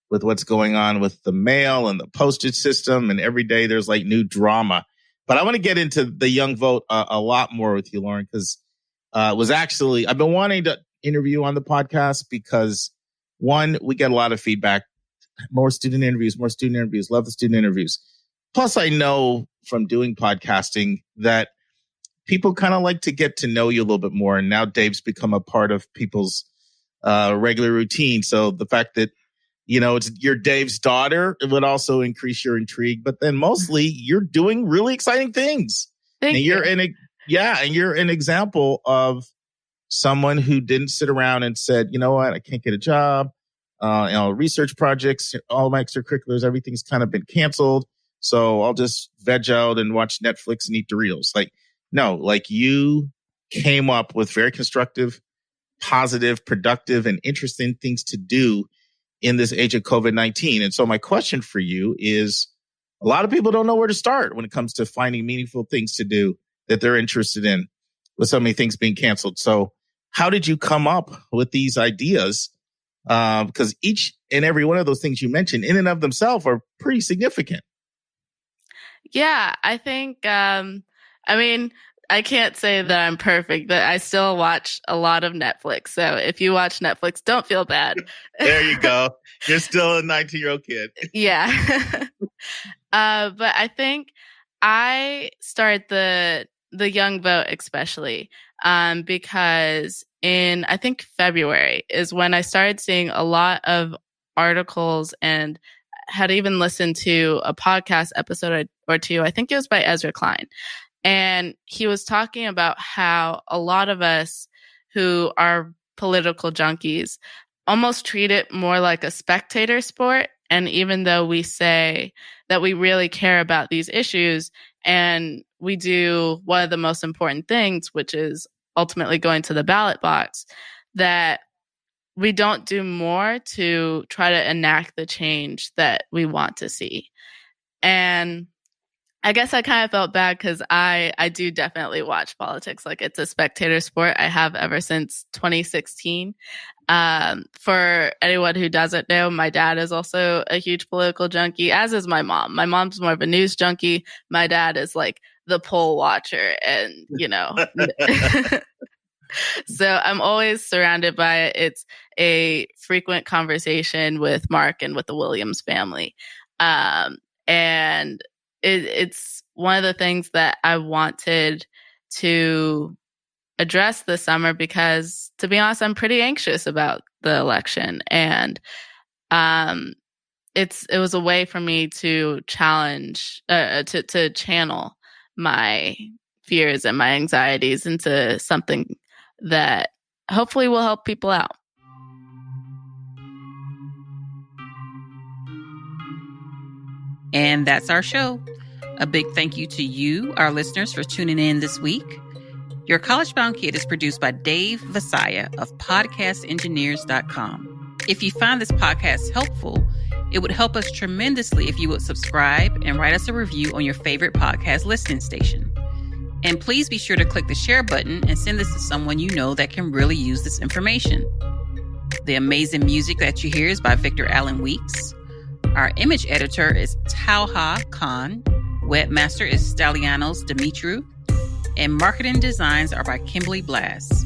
what's going on with the mail and the postage system. And every day there's like new drama. But I want to get into the young vote a lot more with you, Lauren, because I've been wanting to interview on the podcast because, one, we get a lot of feedback. More student interviews. Love the student interviews. Plus, I know from doing podcasting that people kind of like to get to know you a little bit more. And now Dave's become a part of people's regular routine. So the fact that, you're Dave's daughter, it would also increase your intrigue. But then mostly you're doing really exciting things. Thank you. And you're an example of someone who didn't sit around and said, you know what, I can't get a job. Research projects, all my extracurriculars, everything's kind of been canceled. So I'll just veg out and watch Netflix and eat Doritos. You came up with very constructive, positive, productive, and interesting things to do in this age of COVID-19. And so my question for you is, a lot of people don't know where to start when it comes to finding meaningful things to do that they're interested in with so many things being canceled. So how did you come up with these ideas? Because each and every one of those things you mentioned in and of themselves are pretty significant. Yeah, I think, I can't say that I'm perfect, but I still watch a lot of Netflix. So if you watch Netflix, don't feel bad. There you go. You're still a 19-year-old kid. Yeah. But I think I started the young vote especially because in, I think, February is when I started seeing a lot of articles and had even listened to a podcast episode or two. I think it was by Ezra Klein. And he was talking about how a lot of us who are political junkies almost treat it more like a spectator sport. And even though we say that we really care about these issues and we do one of the most important things, which is ultimately going to the ballot box, that we don't do more to try to enact the change that we want to see. And I guess I kind of felt bad because I do definitely watch politics. Like, it's a spectator sport. I have ever since 2016. For anyone who doesn't know, my dad is also a huge political junkie, as is my mom. My mom's more of a news junkie. My dad is like the poll watcher and, so I'm always surrounded by it. It's a frequent conversation with Mark and with the Williams family. And it's one of the things that I wanted to address this summer because, to be honest, I'm pretty anxious about the election. And it was a way for me to challenge, to channel my fears and my anxieties into something that hopefully will help people out. And that's our show. A big thank you to you, our listeners, for tuning in this week. Your College Bound Kid is produced by Dave Vasaya of podcastengineers.com. If you find this podcast helpful, it would help us tremendously if you would subscribe and write us a review on your favorite podcast listening station. And please be sure to click the share button and send this to someone you know that can really use this information. The amazing music that you hear is by Victor Allen Weeks. Our image editor is Tauha Khan. Webmaster is Stalianos Dimitru. And marketing designs are by Kimberly Blass.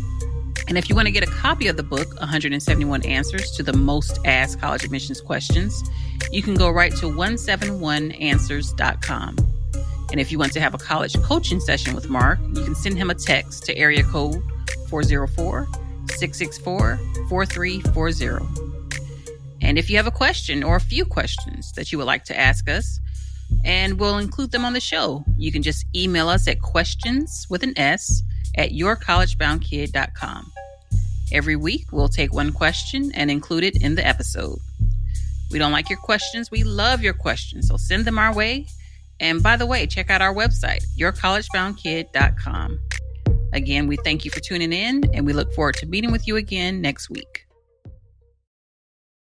And if you want to get a copy of the book, 171 Answers to the Most Asked College Admissions Questions, you can go right to 171answers.com. And if you want to have a college coaching session with Mark, you can send him a text to area code 404-664-4340. And if you have a question or a few questions that you would like to ask us, and we'll include them on the show, you can just email us at questions@yourcollegeboundkid.com. Every week, we'll take one question and include it in the episode. We don't like your questions. We love your questions. So send them our way. And by the way, check out our website, yourcollegefoundkid.com. Again, we thank you for tuning in, and we look forward to meeting with you again next week.